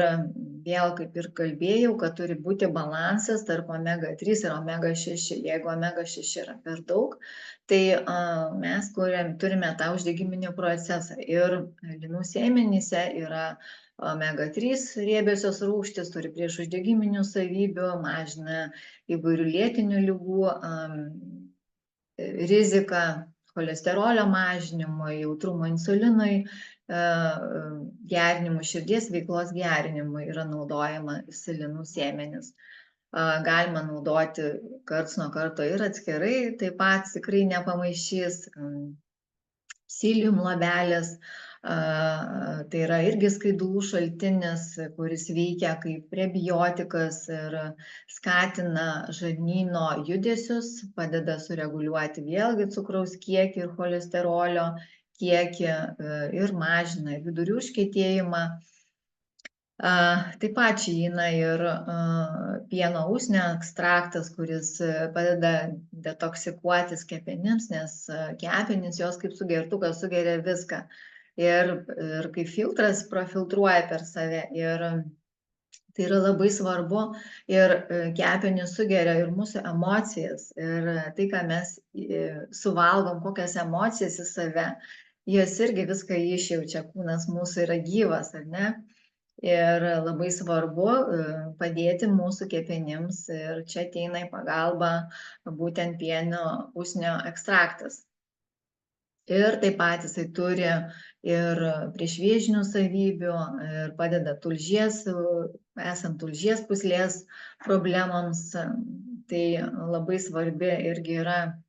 [SPEAKER 1] vėl, kaip ir kalbėjau, kad turi būti balansas tarp omega-3 ir omega-6. Jeigu omega-6 yra per daug, tai mes turime tą uždegiminį procesą. Ir linų sėmenyse yra omega-3 riebiosios rūgštys, turi priešuždegiminių savybių, mažina įvairių lėtinių ligų riziką, cholesterolio mažinimui, jautrumo insulinui gerinimui, širdies veiklos gerinimui yra naudojama linų sėmenys. Galima naudoti karts nuo karto ir atskirai, taip pat tikrai nepamaišys. Psyllium luobelės, tai yra irgi skaidulų šaltinis, kuris veikia kaip prebiotikas ir skatina žarnyno judesius, padeda sureguliuoti vėlgi cukraus kiekį ir cholesterolio kiekį ir mažina vidurių užkietėjimą. Taip pat čia įeina ir pieno usnio ekstraktas, kuris padeda detoksikuotis kepenims, nes kepenys jos kaip sugertukas sugeria viską ir kaip filtras profiltruoja per save. Ir tai yra labai svarbu ir kepenys sugeria ir mūsų emocijas, ir tai, ką mes suvalgom, kokias emocijas į save, jos irgi viską išjaučia, kūnas mūsų yra gyvas, ar ne? Ir labai svarbu padėti mūsų kepenims ir čia ateina į pagalbą būtent pieno usnio ekstraktas. Ir taip pat jisai turi ir priešvėžinių savybių ir padeda esant tulžies pūslės problemams. Tai labai svarbi irgi yra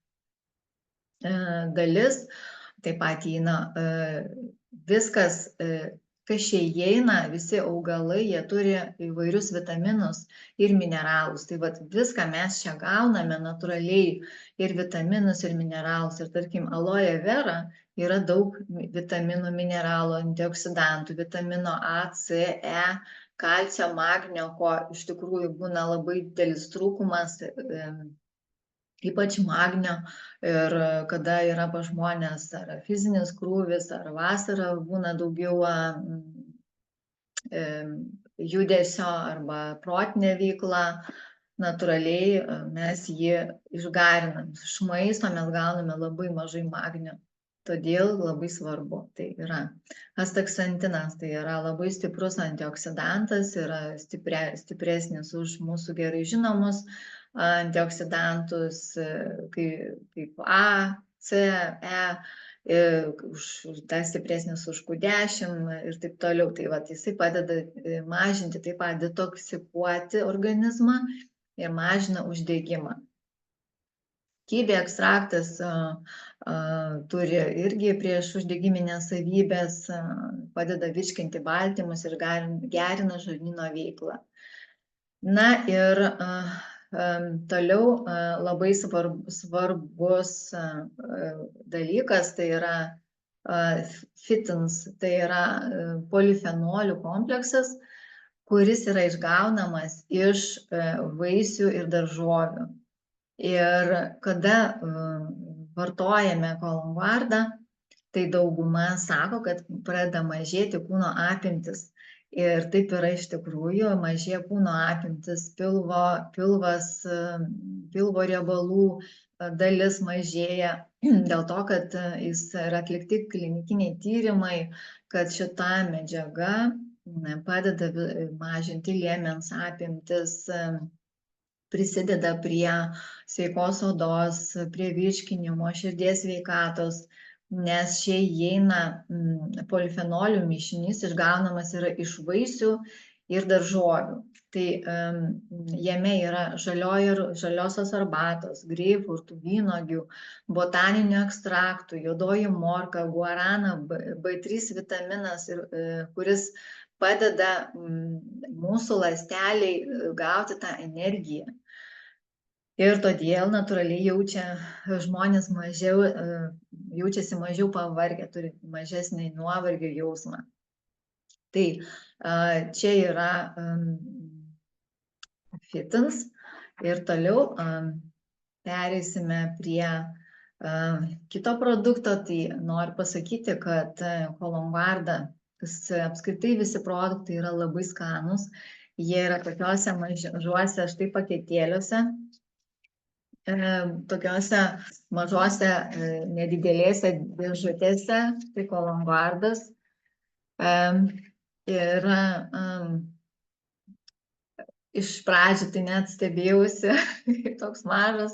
[SPEAKER 1] dalis. Taip pat įeina viskas, kas čia įeina, visi augalai, jie turi įvairius vitaminus ir mineralus. Tai vat viską mes čia gauname natūraliai, ir vitaminus, ir mineralus. Ir tarkim, aloe vera yra daug vitaminų, mineralų, antioksidantų, vitamino A, C, E, kalcio, magnio, ko iš tikrųjų būna labai didelis trūkumas, ypač magnio, ir kada yra pas žmonės ar fizinis krūvis, ar vasara būna daugiau judesio arba protinė veikla, natūraliai mes jį išgarinam. Iš maisto mes gauname labai mažai magnio, todėl labai svarbu. Tai yra astaksantinas, tai yra labai stiprus antioksidantas, yra stipresnis už mūsų gerai žinomus antioksidantus kaip A, C, E, dar stipresnis už Q10 ir taip toliau. Tai va, jisai padeda mažinti, taip pat detoksikuoti organizmą ir mažina uždegimą. Kivi ekstraktas turi irgi priešuždegiminės savybės, padeda virškinti baltymus ir gerina žarnyno veiklą. Na ir toliau labai svarbus dalykas, tai yra fitins, tai yra polifenolių kompleksas, kuris yra išgaunamas iš vaisių ir daržovių. Ir kada vartojame kolongardą, tai dauguma sako, kad pradeda mažėti kūno apimtis. Ir taip yra iš tikrųjų, mažėja kūno apimtis, pilvo riebalų dalis mažėja, dėl to, kad jis yra atlikti klinikiniai tyrimai, kad šita medžiaga padeda mažinti liemens apimtis, prisideda prie sveikos odos, prie virškinimo, širdies sveikatos, nes čia įeina polifenolių mišinys, išgaunamas yra iš vaisių ir daržovių. Tai jame yra žaliosios arbatos, greipfrutų, vynuogių, botaninių ekstraktų, juodoji morka, guarana, B3 vitaminas, kuris padeda mūsų ląsteliai gauti tą energiją. Ir todėl natūraliai žmonės jaučiasi mažiau pavargę, turi mažesnį nuovargio jausmą. Tai čia yra Fitins ir toliau pereisime prie kito produkto. Tai noriu pasakyti, kad Kolongvarda, apskritai visi produktai yra labai skanūs. Jie yra tokiuose mažuose štai paketėliuose, tokiuose mažuose nedidelėse dėžutėse, tai Kolongvardas. Ir iš pradžių tai net stebėjausi, toks mažas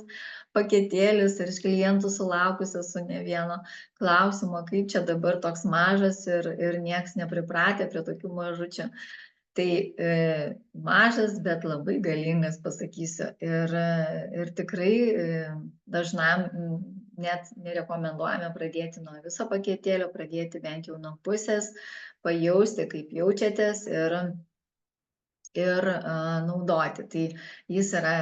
[SPEAKER 1] paketėlis, ir iš klientų sulaukusi su ne vieno klausimo, kaip čia dabar toks mažas ir nieks nepripratę prie tokių mažučių. Tai mažas, bet labai galingas, pasakysiu. Ir tikrai dažnam net nerekomenduojame pradėti nuo viso paketėlio, pradėti bent jau nuo pusės, pajausti, kaip jaučiatės ir naudoti. Tai jis yra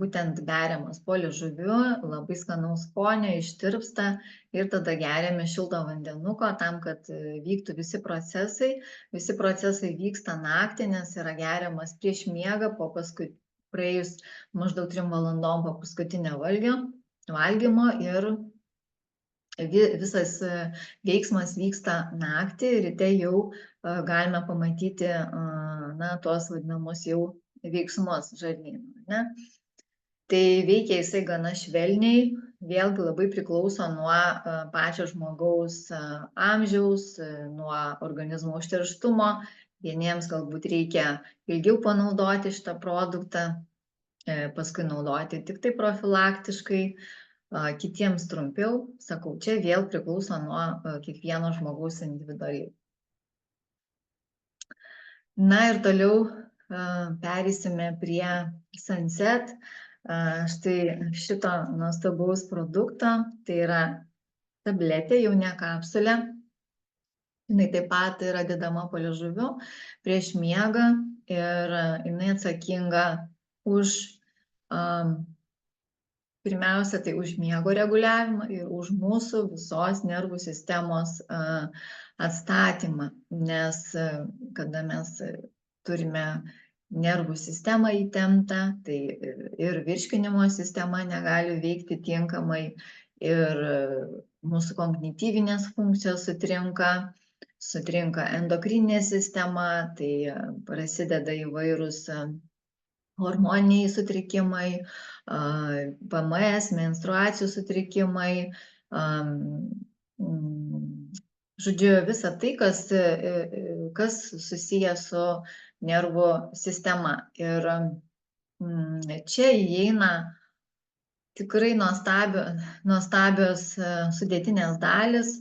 [SPEAKER 1] būtent beriamas po liežuviu, labai skanaus skonio, ištirpsta ir tada geriame šilto vandenuko tam, kad vyktų visi procesai. Visi procesai vyksta naktį, nes yra geriamas prieš miegą, praėjus maždaug 3 valandom po paskutinio valgymo, ir visas veiksmas vyksta naktį, ryte jau galime pamatyti tuos vadinamus jau veiksmus žarnyno. Tai veikia jisai gana švelniai, vėlgi labai priklauso nuo pačio žmogaus amžiaus, nuo organizmo užterštumo. Vieniems galbūt reikia ilgiau panaudoti šitą produktą, paskui naudoti tik tai profilaktiškai, kitiems trumpiau. Sakau, čia vėl priklauso nuo kiekvieno žmogaus individualiai. Na ir toliau pereisime prie Sunset. Štai šito nuostabaus produkto. Tai yra tabletė, jau ne kapsulė. Jinai taip pat yra dedama po liežuviu prieš miegą ir jinai atsakinga už pirmiausia, tai už miego reguliavimą ir už mūsų visos nervų sistemos atstatymą, nes kada mes turime nervų sistemą įtemptą, tai ir virškinimo sistema negali veikti tinkamai, ir mūsų kognityvinės funkcijos sutrinka endokrininė sistema, tai prasideda įvairūs hormoniniai sutrikimai, PMS, menstruacijų sutrikimai, žodžiu, visa tai, kas susiję su nervų sistema. Ir čia įeina tikrai nuostabios sudėtinės dalis.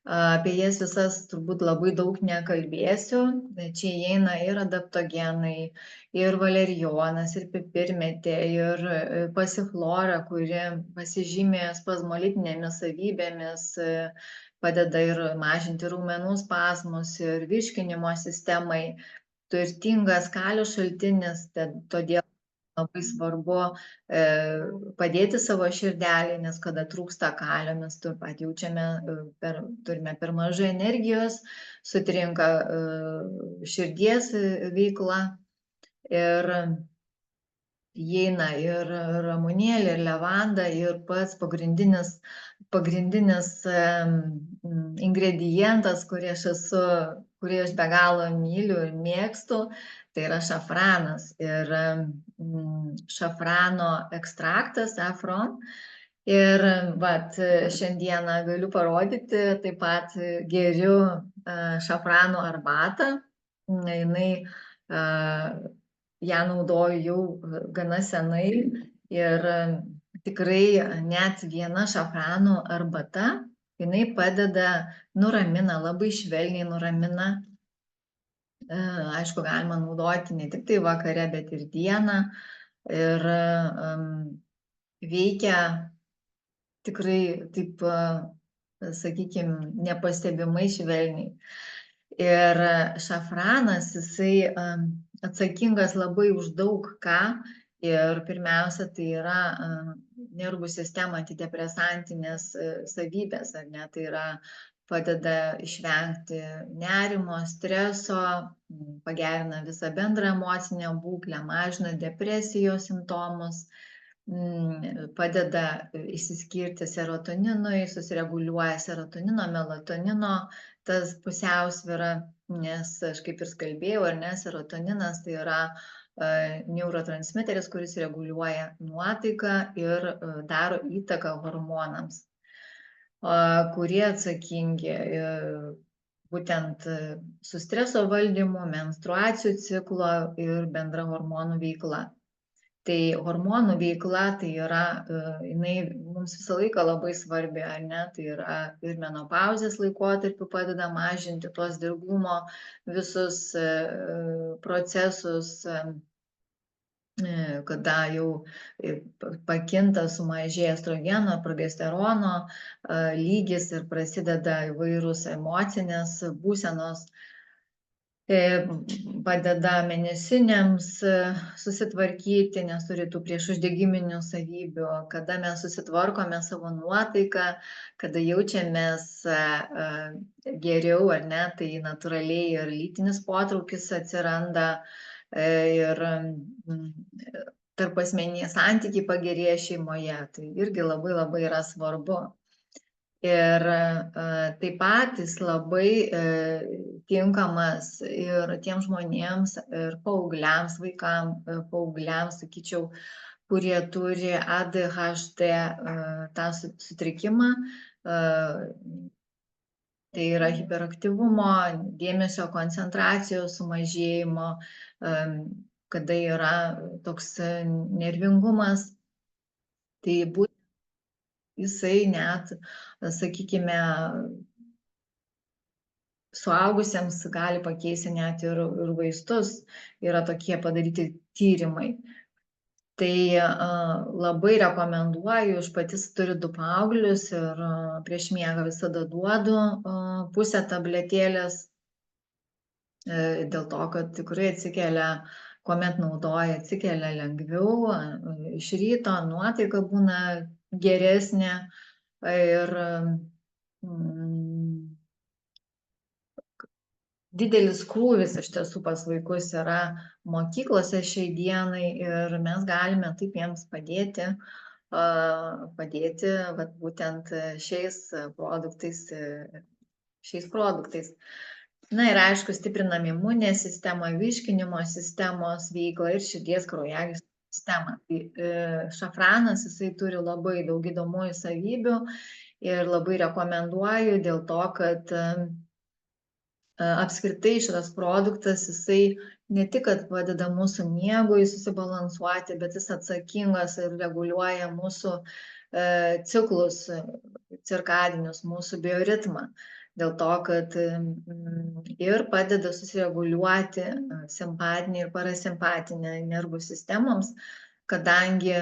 [SPEAKER 1] Apie jas visas turbūt labai daug nekalbėsiu. Čia įeina ir adaptogenai, ir valerijonas, ir pipirmetė, ir pasiflora, kuri pasižymė spazmolitinėmis savybėmis, padeda ir mažinti raumenų spazmus, ir virškinimo sistemai. Turtingas kalio šaltinis, todėl labai svarbu padėti savo širdelį, nes kada trūksta kalio, mes taip pat jaučiame, turime per mažai energijos, sutrinka širdies veikla, ir įeina ir ramunėlė, ir levanda, ir pats pagrindinis ingredientas, kurį aš be galo myliu ir mėgstu, tai yra šafranas ir šafrano ekstraktas, saffron. Ir šiandieną galiu parodyti, taip pat geriu šafrano arbatą. Ją naudoju jau gana senai, ir tikrai net viena šafrano arbata, jinai nuramina, labai švelniai nuramina. Aišku, galima naudoti ne tik tai vakare, bet ir dieną. Ir veikia tikrai taip, sakykime, nepastebimai švelniai. Ir šafranas, jisai atsakingas labai už daug ką. Ir pirmiausia, tai yra nervų sistemą antidepresantinės savybės, ar ne, tai yra padeda išvengti nerimo, streso, pagerina visą bendrą emocinę būklę, mažina depresijos simptomus, padeda išsiskirti serotoninui, susireguliuoja serotonino, melatonino, tas pusiausvyra, nes aš kaip ir kalbėjau, ar ne, serotoninas tai yra neurotransmiteris, kuris reguliuoja nuotaiką ir daro įtaką hormonams, kurie atsakingi būtent su streso valdymu, menstruacijų ciklo ir bendra hormonų veikla. Tai hormonų veikla, tai yra, jinai mums visą laiką labai svarbi, ar ne, tai yra ir menopauzės laikotarpiu padeda mažinti tuos dirglumo visus procesus, kada jau pakinta, sumažėja estrogeno, progesterono lygis ir prasideda įvairūs emocinės būsenos, padeda mėnesinėms susitvarkyti, nes turi tų priešuždegiminių savybių, kada mes susitvarkome savo nuotaiką, kada jaučiamės geriau, ar ne, tai natūraliai ir lytinis potraukis atsiranda ir tarpasmeniniai santykiai pagerėja šeimoje, tai irgi labai labai yra svarbu. Ir taip pat jis labai tinkamas ir tiems žmonėms, ir paaugliams, paaugliams, sakyčiau, kurie turi ADHD tą sutrikimą, tai yra hiperaktyvumo, dėmesio koncentracijos sumažėjimo, kada yra toks nervingumas, tai būtent jisai net, sakykime, suaugusiems gali pakeisti net ir vaistus, yra tokie padaryti tyrimai. Tai labai rekomenduoju, aš patys turiu 2 paauglius ir prieš miegą visada duodu pusę tabletėlės, dėl to, kad tikrai atsikelia, kuomet naudoja, atsikelia lengviau, iš ryto nuotaika būna geresnė ir didelis krūvis iš tiesų pas vaikus yra mokyklose šiai dienai ir mes galime taip jiems padėti, vat būtent šiais produktais. Na ir aišku, stiprinam imuninę sistemą, virškinimo sistemos veiklą ir širdies kraujagyslių sistemą. Tai šafranas, jisai turi labai daug įdomiųjų savybių ir labai rekomenduoju dėl to, kad apskritai šitas produktas, jisai ne tik, kad padeda mūsų miegui susibalansuoti, bet jis atsakingas ir reguliuoja mūsų ciklus cirkadinius, mūsų bioritmą. Dėl to, kad ir padeda susireguliuoti simpatinė ir parasimpatinė nervų sistemoms, kadangi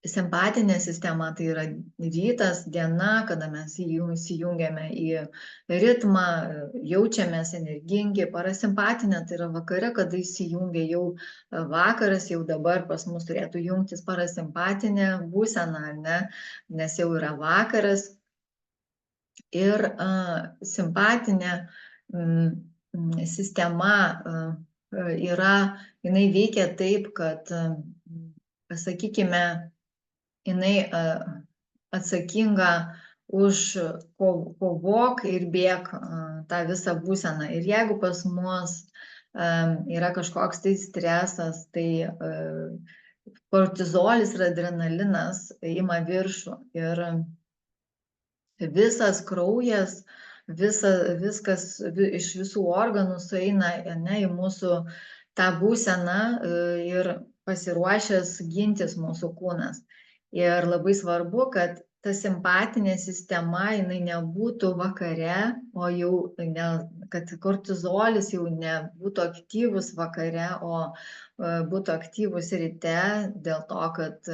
[SPEAKER 1] simpatinė sistema tai yra rytas, diena, kada mes įsijungiame į ritmą, jaučiamės energingi, parasimpatinė tai yra vakare, kada įsijungia jau vakaras, jau dabar pas mus turėtų jungtis parasimpatinė būsena, ne, nes jau yra vakaras. Ir simpatinė sistema jinai veikia taip, kad, sakykime, jinai atsakinga už kovok ir bėk tą visą būseną. Ir jeigu pas mus yra kažkoks tai stresas, tai kortizolis ir adrenalinas ima viršų ir visas kraujas, viskas iš visų organų sueina, ne, į mūsų tą būseną ir pasiruošęs gintis mūsų kūnas. Ir labai svarbu, kad ta simpatinė sistema, jinai nebūtų vakare, o jau, kad kortizolis jau nebūtų aktyvus vakare, o būtų aktyvus ryte, dėl to, kad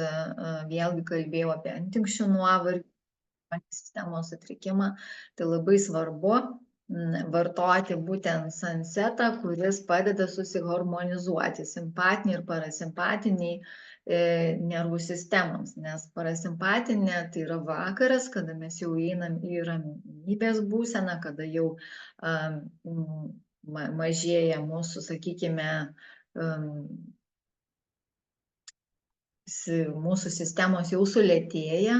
[SPEAKER 1] vėlgi kalbėjau apie antinkščių nuovargį, sistemos sutrikimą, tai labai svarbu, vartoti būtent Sunsetą, kuris padeda susiharmonizuoti simpatinį ir parasimpatiniai nervų sistemoms, nes parasimpatinė tai yra vakaras, kada mes jau einam į ramybės būseną, kada jau mažėja mūsų, sakykime, mūsų sistemos jau sulėtėja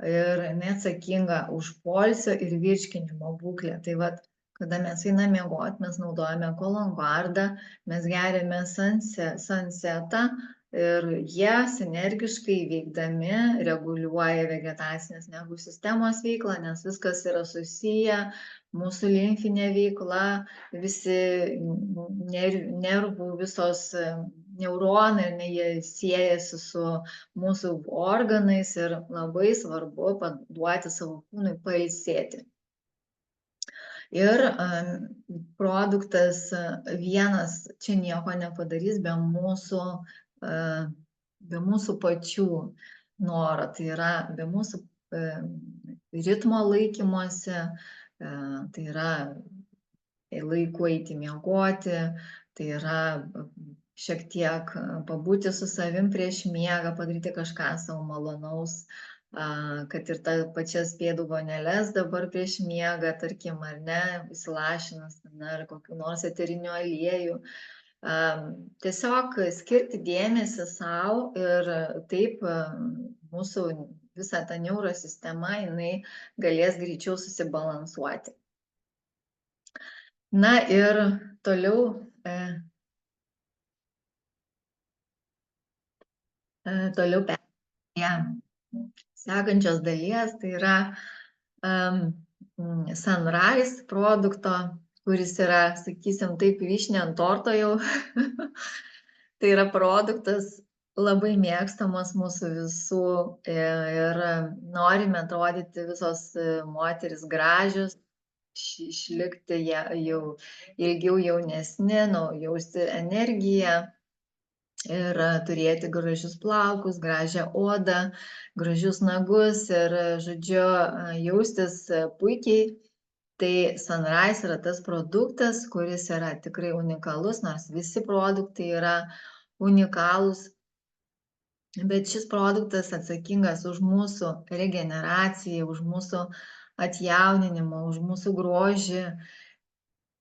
[SPEAKER 1] ir jinai atsakinga už poilsio ir virškinimo būklę. Tai vat, kada mes einame miegoti, mes naudojame kolongardą, mes geriame Sunsetą ir jie sinergiškai veikdami reguliuoja vegetacinės nervų sistemos veiklą, nes viskas yra susiję, mūsų limfinė veikla, visi nervų, visos neuronai, jie siejasi su mūsų organais ir labai svarbu duoti savo kūnui pailsėti. Ir produktas vienas čia nieko nepadarys be mūsų pačių noro, tai yra be mūsų ritmo laikymosi, tai yra laiku eiti miegoti, tai yra šiek tiek pabūti su savim prieš miegą, padaryti kažką savo malonaus, kad ir ta pačias pėdų voneles dabar prieš miegą, tarkim, ar ne, įsilašinus, ar kokiu nors eteriniu aliejų. Tiesiog skirti dėmesį savo ir taip mūsų visa ta neurosistema, jinai galės greičiau susibalansuoti. Na ir toliau prie sekančios dalies, tai yra Sunrise produkto, kuris yra, sakysim, taip, vyšnia ant torto jau. Tai yra produktas labai mėgstamas mūsų visų ir norime atrodyti visos moteris gražios, išlikti jau ilgiau jaunesni, jausti energiją ir turėti gražius plaukus, gražią odą, gražius nagus ir, žodžiu, jaustis puikiai. Tai Sunrise yra tas produktas, kuris yra tikrai unikalus, nors visi produktai yra unikalūs, bet šis produktas atsakingas už mūsų regeneraciją, už mūsų atjauninimą, už mūsų grožį,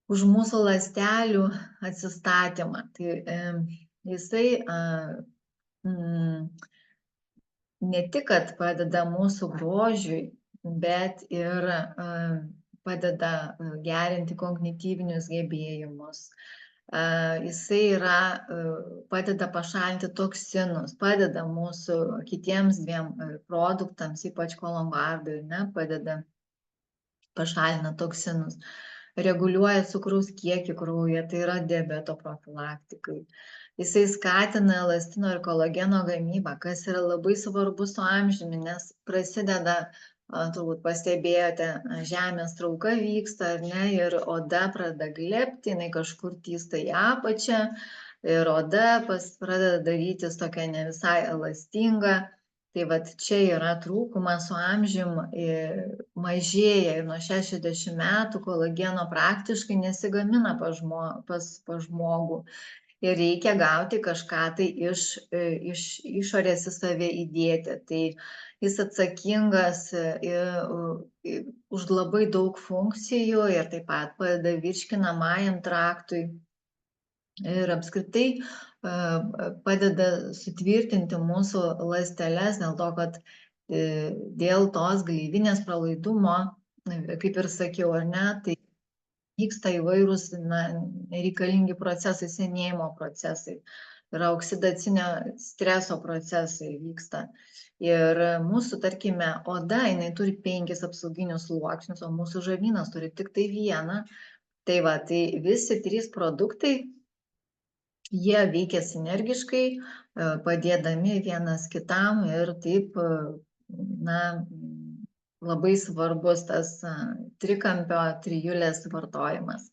[SPEAKER 1] už mūsų ląstelių atsistatymą. Tai jisai ne tik, kad padeda mūsų grožiui, bet ir padeda gerinti kognityvinius gebėjimus. Jisai padeda pašalinti toksinus, padeda mūsų kitiems dviem produktams, ypač kolongardui, padeda pašalina toksinus, reguliuoja cukraus kiekį kraujyje, tai yra diabeto profilaktikai. Jisai skatina elastino ir kolageno gamybą, kas yra labai svarbu su amžiumi, nes prasideda, turbūt pastebėjote, žemės trauka vyksta, ar ne, ir oda pradeda glebti, jinai kažkur tysta į apačią ir oda pradeda darytis tokia ne visai elastinga. Tai vat čia yra trūkumas su amžium, mažėja ir nuo 60 metų kolageno praktiškai nesigamina pas žmogų. Ir reikia gauti kažką tai iš išorės į save įdėti. Tai jis atsakingas už labai daug funkcijų ir taip pat padeda virškinamajam traktui. Ir apskritai padeda sutvirtinti mūsų ląsteles, dėl to, kad dėl tos gleivinės pralaidumo, kaip ir sakiau, ar ne, tai vyksta įvairūs nereikalingi procesai, senėjimo procesai, yra oksidacinio streso procesai vyksta. Ir mūsų, tarkime, oda, jinai turi 5 apsauginius sluoksnius, o mūsų žarnynas turi tik tai 1. Tai va, tai visi 3 produktai, jie veikia sinergiškai, padėdami vienas kitam ir taip, labai svarbus tas trikampio trijulės vartojimas.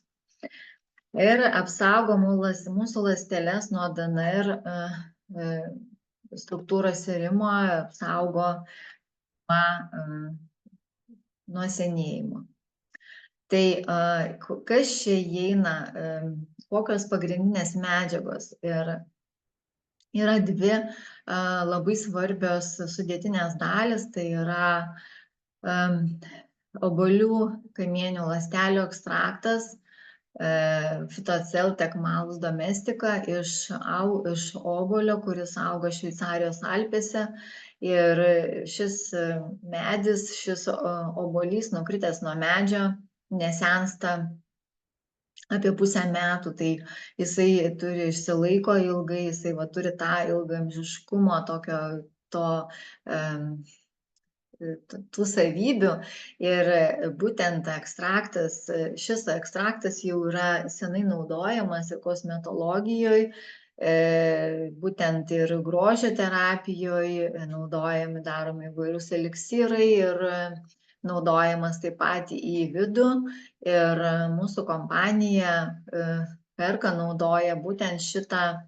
[SPEAKER 1] Ir apsaugo mūsų ląsteles nuo DNR struktūros irimo, apsaugo nuo senėjimo. Tai kas čia įeina, kokios pagrindinės medžiagos? Ir yra dvi labai svarbios sudėtinės dalys, tai yra obuolių kamieninių ląstelių ekstraktas, Phytocell Malus domestica iš obuolio, kuris auga Šveicarijos Alpėse. Ir šis medis, šis obuolys nukritęs nuo medžio nesensta apie pusę metų, tai jisai išsilaiko ilgai, jisai turi tą ilgaamžiškumo tokio tų savybių. Ir būtent šis ekstraktas jau yra senai naudojamas ir kosmetologijoje, būtent ir grožio terapijoje naudojami, daromi įvairūs eliksyrai ir naudojamas taip pat į vidų. Ir mūsų kompanija perka, naudoja būtent šitą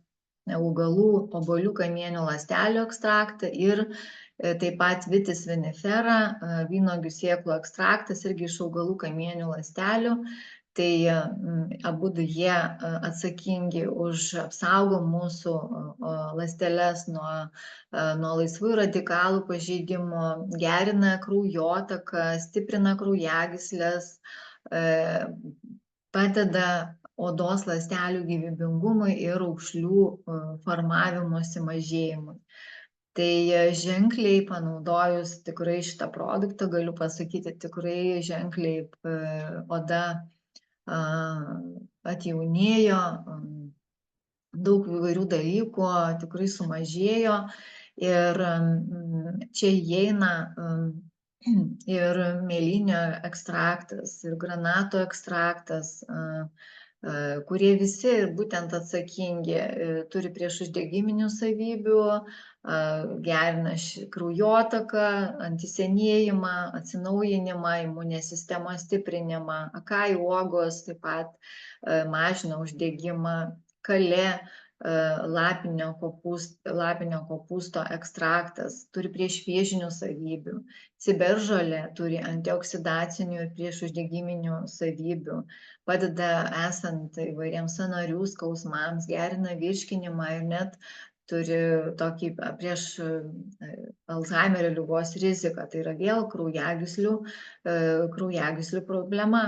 [SPEAKER 1] augalų obuolių kamieninių ląstelių ekstraktą ir taip pat vitis vinifera, vynuogių sėklų ekstraktas irgi iš augalų kamieninių ląstelių. Tai abudu jie atsakingi už apsaugo mūsų ląsteles nuo laisvųjų radikalų pažeidimo, gerina kraujotaką, stiprina kraujagysles, padeda odos ląstelių gyvybingumui ir raukšlių formavimosi mažėjimui. Tai ženkliai panaudojus tikrai šitą produktą, galiu pasakyti, tikrai ženkliai oda atjaunėjo, daug įvairių dalykų tikrai sumažėjo. Ir čia įeina ir mėlynio ekstraktas, ir granato ekstraktas, kurie visi būtent atsakingi, turi priešuždegiminių savybių, gerina kraujotaką, antisenėjimą, atsinaujinimą, imuninės sistemos stiprinimą. Akai uogos taip pat mažina uždegimą. Kalė, lapinio kopūsto ekstraktas turi priešvėžinių savybių. Ciberžolė turi antioksidacinių ir priešuždegiminių savybių. Padeda esant įvairiems sąnarių skausmams, gerina virškinimą ir net turi tokį prieš Alzheimerio ligos riziką. Tai yra vėl kraujagyslių problema.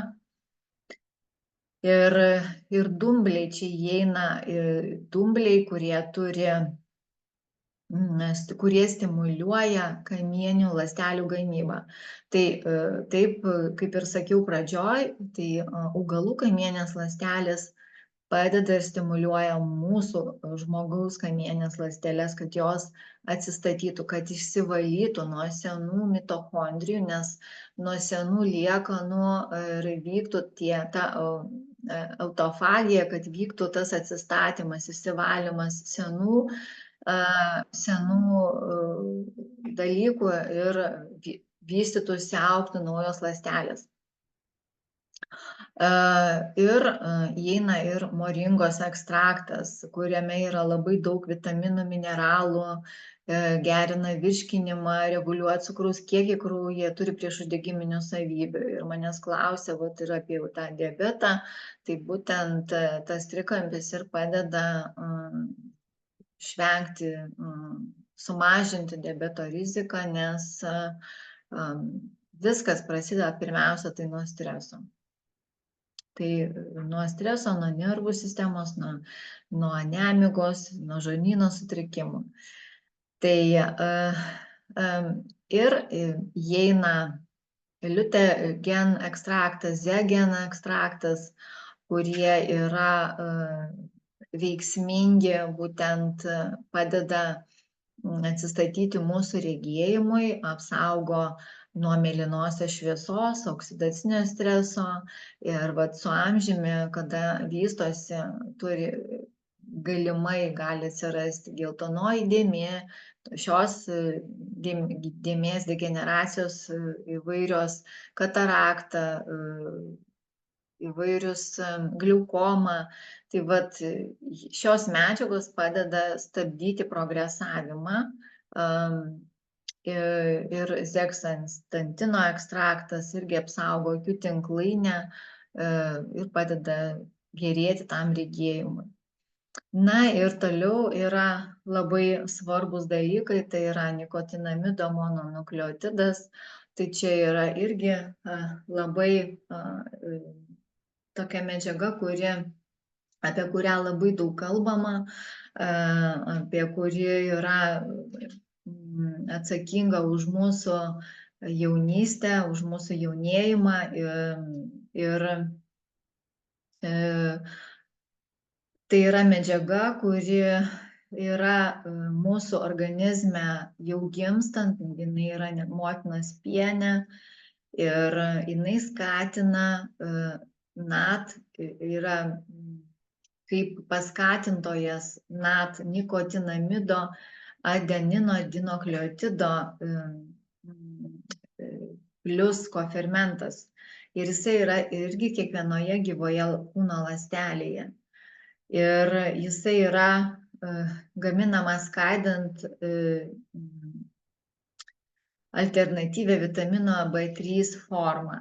[SPEAKER 1] Ir dumbliai čia įeina, dumbliai, kurie stimuliuoja kamieninių ląstelių gamybą. Tai taip, kaip ir sakiau pradžioj, tai augalų kamieninės ląstelės padeda ir stimuliuoja mūsų žmogaus kamieninės ląsteles, kad jos atsistatytų, kad išsivalytų nuo senų mitochondrijų, nes nuo senų liekanų ir vyktų ta autofagija, kad vyktų tas atsistatymas, išsivalymas senų dalykų ir vystytųsi, augtų naujos ląstelės. Ir įeina ir moringos ekstraktas, kuriame yra labai daug vitaminų, mineralų, gerina virškinimą, reguliuoja cukraus kiekį kraujyje, turi priešuždegiminių savybių. Ir manęs klausia ir apie tą diabetą, tai būtent tas trikampis ir padeda išvengti, sumažinti diabeto riziką, nes viskas prasideda pirmiausia tai nuo streso. Tai nuo streso, nuo nervų sistemos, nuo nemigos, nuo žarnyno sutrikimų. Tai ir įeina liutegen ekstraktas, zegen ekstraktas, kurie yra veiksmingi, būtent padeda atsistatyti mūsų regėjimui, apsaugo nuo mėlynosios šviesos, oksidacinio streso. Ir su amžiumi, kada vystosi, galimai gali atsirasti geltonoji dėmė, šios dėmės degeneracijos įvairios, katarakta, įvairius gliaukoma. Tai šios medžiagos padeda stabdyti progresavimą ir zeksanstantino ekstraktas irgi apsaugo akių tinklainę ir padeda gerėti tam regėjimui. Na ir toliau yra labai svarbus dalykai, tai yra nikotinamido mononukleotidas. Tai čia yra irgi labai tokia medžiaga, apie kurią labai daug kalbama, apie kuri yra atsakinga už mūsų jaunystę, už mūsų jaunėjimą ir tai yra medžiaga, kuri yra mūsų organizme jau gimstant, jinai yra motinos piene ir jinai skatina NAT, yra kaip paskatintojas NAT nikotinamido adenino dinokleotido plius kofermentas. Ir jisai yra irgi kiekvienoje gyvoje kūno ląstelėje. Ir jisai yra gaminamas skaidant alternatyvią vitamino B3 formą.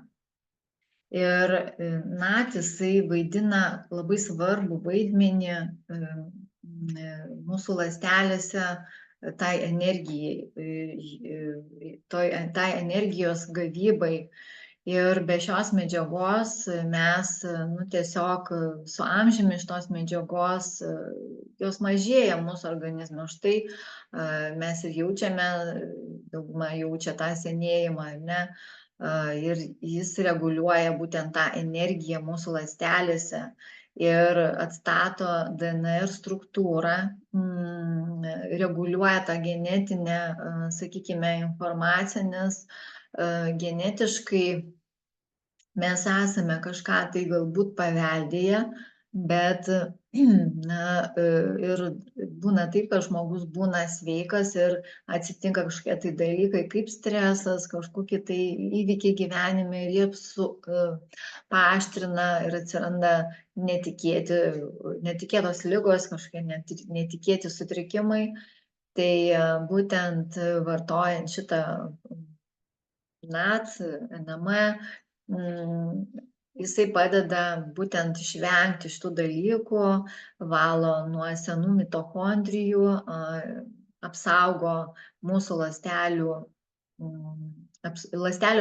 [SPEAKER 1] Ir NAT jisai vaidina labai svarbų vaidmenį mūsų ląstelėse tai energijai, tai energijos gavybai. Ir be šios medžiagos mes tiesiog su amžiumi šitos medžiagos jos mažėja mūsų organizme. Už tai mes ir jaučiame, dauguma jaučia tą senėjimą, ar ne? Ir jis reguliuoja būtent tą energiją mūsų ląstelėse ir atstato DNR struktūrą, reguliuoja tą genetinę, sakykime, informaciją, nes genetiškai mes esame kažką tai galbūt paveldėję, bet ir būna taip, kad žmogus būna sveikas ir atsitinka kažkokie tai dalykai kaip stresas, kažkokie tai įvykiai gyvenime ir jie paaštrina ir atsiranda netikėtos ligos, kažkokie netikėti sutrikimai. Tai būtent vartojant šitą NAT, NM, jisai padeda būtent išvengti šitų dalykų, valo nuo senų mitochondrijų, apsaugo mūsų ląstelių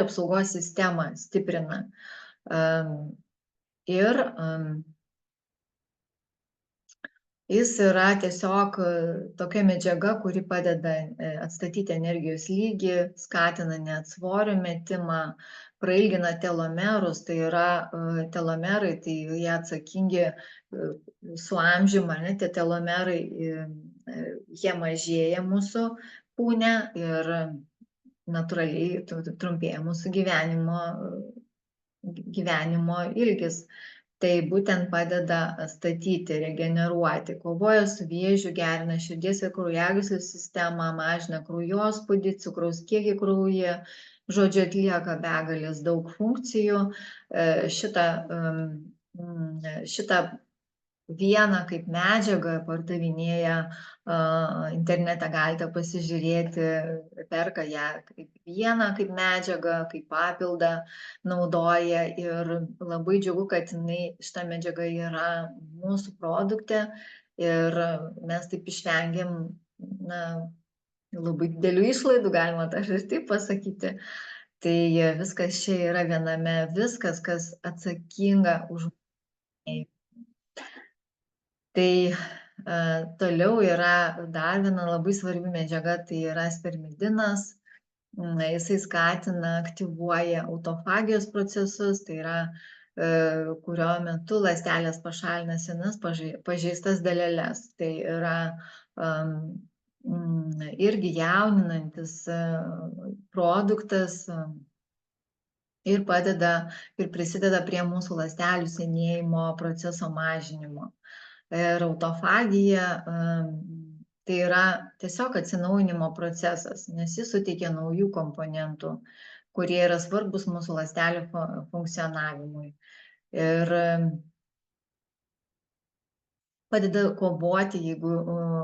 [SPEAKER 1] apsaugos sistemą, stiprina. Ir jis yra tiesiog tokia medžiaga, kuri padeda atstatyti energijos lygį, skatina net svorio metimą, prailgina telomerus, tai yra telomerai, tai jie atsakingi su amžiumi, ne, tie telomerai, jie mažėja mūsų kūne ir natūraliai trumpėja mūsų gyvenimo ilgis. Tai būtent padeda atstatyti, regeneruoti, kovoja su vėžiu, gerina širdies ir kraujagyslių sistemą, mažina kraujospūdį, cukraus kiekį kraujyje, žodžiu, atlieka begalės daug funkcijų. Šitą vieną kaip medžiagą pardavinėja internete, galite pasižiūrėti, perka ją kaip vieną kaip medžiagą, kaip papildą naudoja ir labai džiugu, kad šita medžiaga yra mūsų produkte ir mes taip išvengiam labai didelių išlaidų, galima dar ir taip pasakyti. Tai viskas čia yra viename, viskas, kas atsakinga už Tai toliau yra dar viena labai svarbi medžiaga, tai yra spermidinas. Jisai skatina, aktyvuoja autofagijos procesus, tai yra, kurio metu ląstelės pašalina senas pažeistas daleles. Tai yra irgi jauninantis produktas ir padeda ir prisideda prie mūsų ląstelių senėjimo proceso mažinimo. Ir autofagija tai yra tiesiog atsinaujinimo procesas, nes jis suteikia naujų komponentų, kurie yra svarbus mūsų ląstelių funkcionavimui. Ir padeda kovoti, jeigu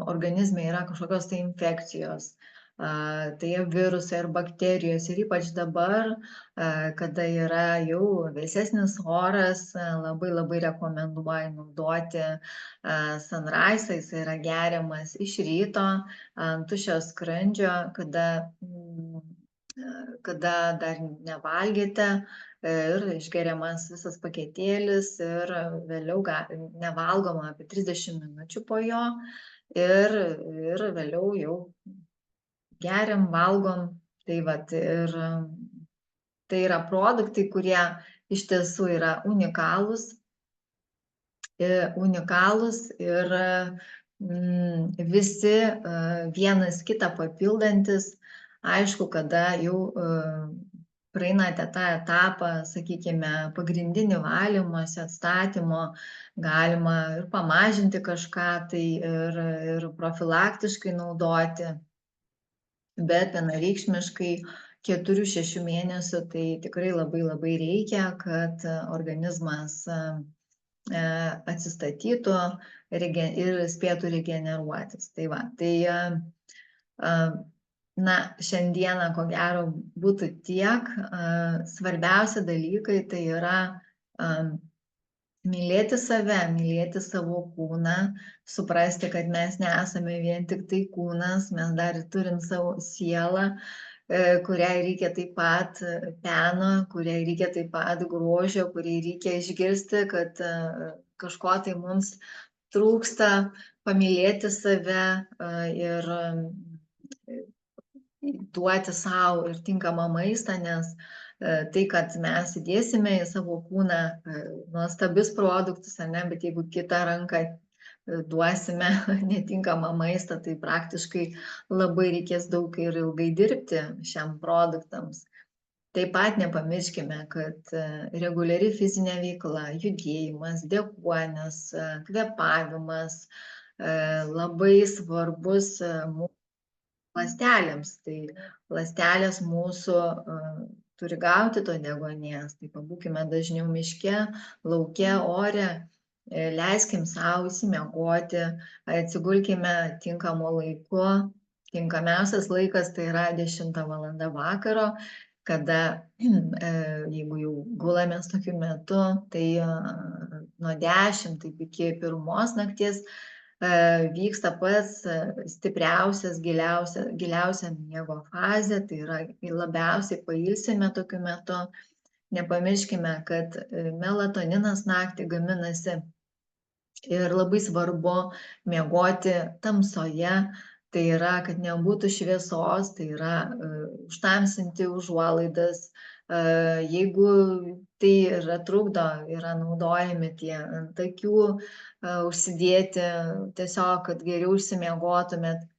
[SPEAKER 1] organizme yra kažkokios tai infekcijos, tai virusai ir bakterijos. Ir ypač dabar, kada yra jau vėsesnis oras, labai labai rekomenduoju naudoti Sunrise. Jis yra geriamas iš ryto ant tuščio skrandžio, kada dar nevalgėte ir išgeriamas visas paketėlis ir vėliau nevalgoma apie 30 minučių po jo ir vėliau jau geriam, valgom. Tai vat ir tai yra produktai, kurie iš tiesų yra unikalūs ir visi vienas kitą papildantis. Aišku, kada jau praeinate tą etapą, sakykime, pagrindinį valymosi, atstatymo, galima ir pamažinti kažką tai ir profilaktiškai naudoti, bet vienareikšmiškai 4-6 mėnesių tai tikrai labai labai reikia, kad organizmas atsistatytų ir spėtų regeneruotis. Tai va, na, šiandieną ko gero būtų tiek. Svarbiausi dalykai tai yra mylėti save, mylėti savo kūną, suprasti, kad mes nesame vien tik tai kūnas, mes dar turim savo sielą, kuriai reikia taip pat peno, kuriai reikia taip pat grožio, kuriai reikia išgirsti, kad kažko tai mums trūksta, pamylėti save ir duoti sau ir tinkamą maistą, nes tai, kad mes įdėsime į savo kūną nuostabius produktus, ne, bet jeigu kitą ranką duosime netinkamą maistą, tai praktiškai labai reikės daug ir ilgai dirbti šiam produktams. Taip pat nepamirškime, kad reguliari fizinė veikla, judėjimas, deguonis, kvėpavimas labai svarbus mūsų ląstelėms. Tai ląstelės mūsų turi gauti to deguonies, tai pabūkime dažniau miške, lauke, ore. Leiskim savo išsimiegoti, atsigulkime tinkamu laiku. Tinkamiausias laikas tai yra 10 valanda vakaro, kada jeigu jau gulamės tokiu metu, tai nuo 10 taip iki 1 nakties vyksta pats stipriausias, giliausia miego fazė, tai yra labiausiai pailsime tokiu metu. Nepamirškime, kad melatoninas naktį gaminasi ir labai svarbu miegoti tamsoje, tai yra, kad nebūtų šviesos, tai yra užtamsinti užuolaidas. Jeigu tai yra trukdo, yra naudojami tie ant akių užsidėti, tiesiog, kad geriau išsimiegotumėt.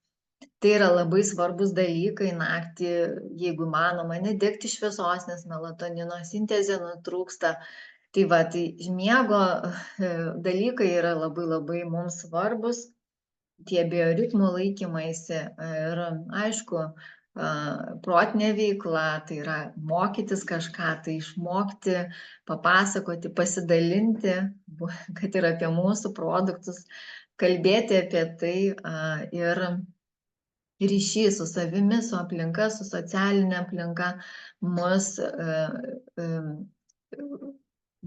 [SPEAKER 1] Tai yra labai svarbus dalykai naktį, jeigu manoma, nedegti šviesos, nes melatonino sintezė nutrūksta. Tai va, tai miego dalykai yra labai labai mums svarbus, tie bioritmų laikymaisi ir aišku, protinė veikla, tai yra mokytis kažką, tai išmokti, papasakoti, pasidalinti, kad ir apie mūsų produktus, kalbėti apie tai ir ryšys su savimi, su aplinka, su socialinė aplinka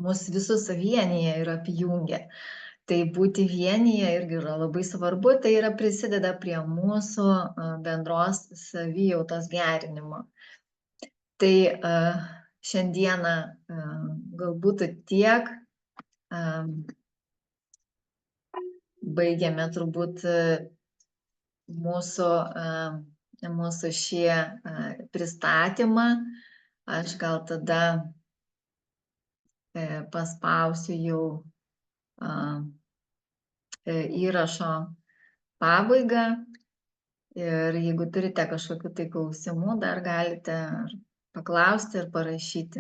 [SPEAKER 1] mus visus vienyje ir apjungia. Tai būti vienyje irgi yra labai svarbu, tai yra prisideda prie mūsų bendros savijautos gerinimo. Tai šiandieną galbūt tiek. Baigėme turbūt mūsų šį pristatymą. Aš gal tada paspausiu jau įrašo pabaigą ir jeigu turite kažkokių tai klausimų, dar galite paklausti ir parašyti.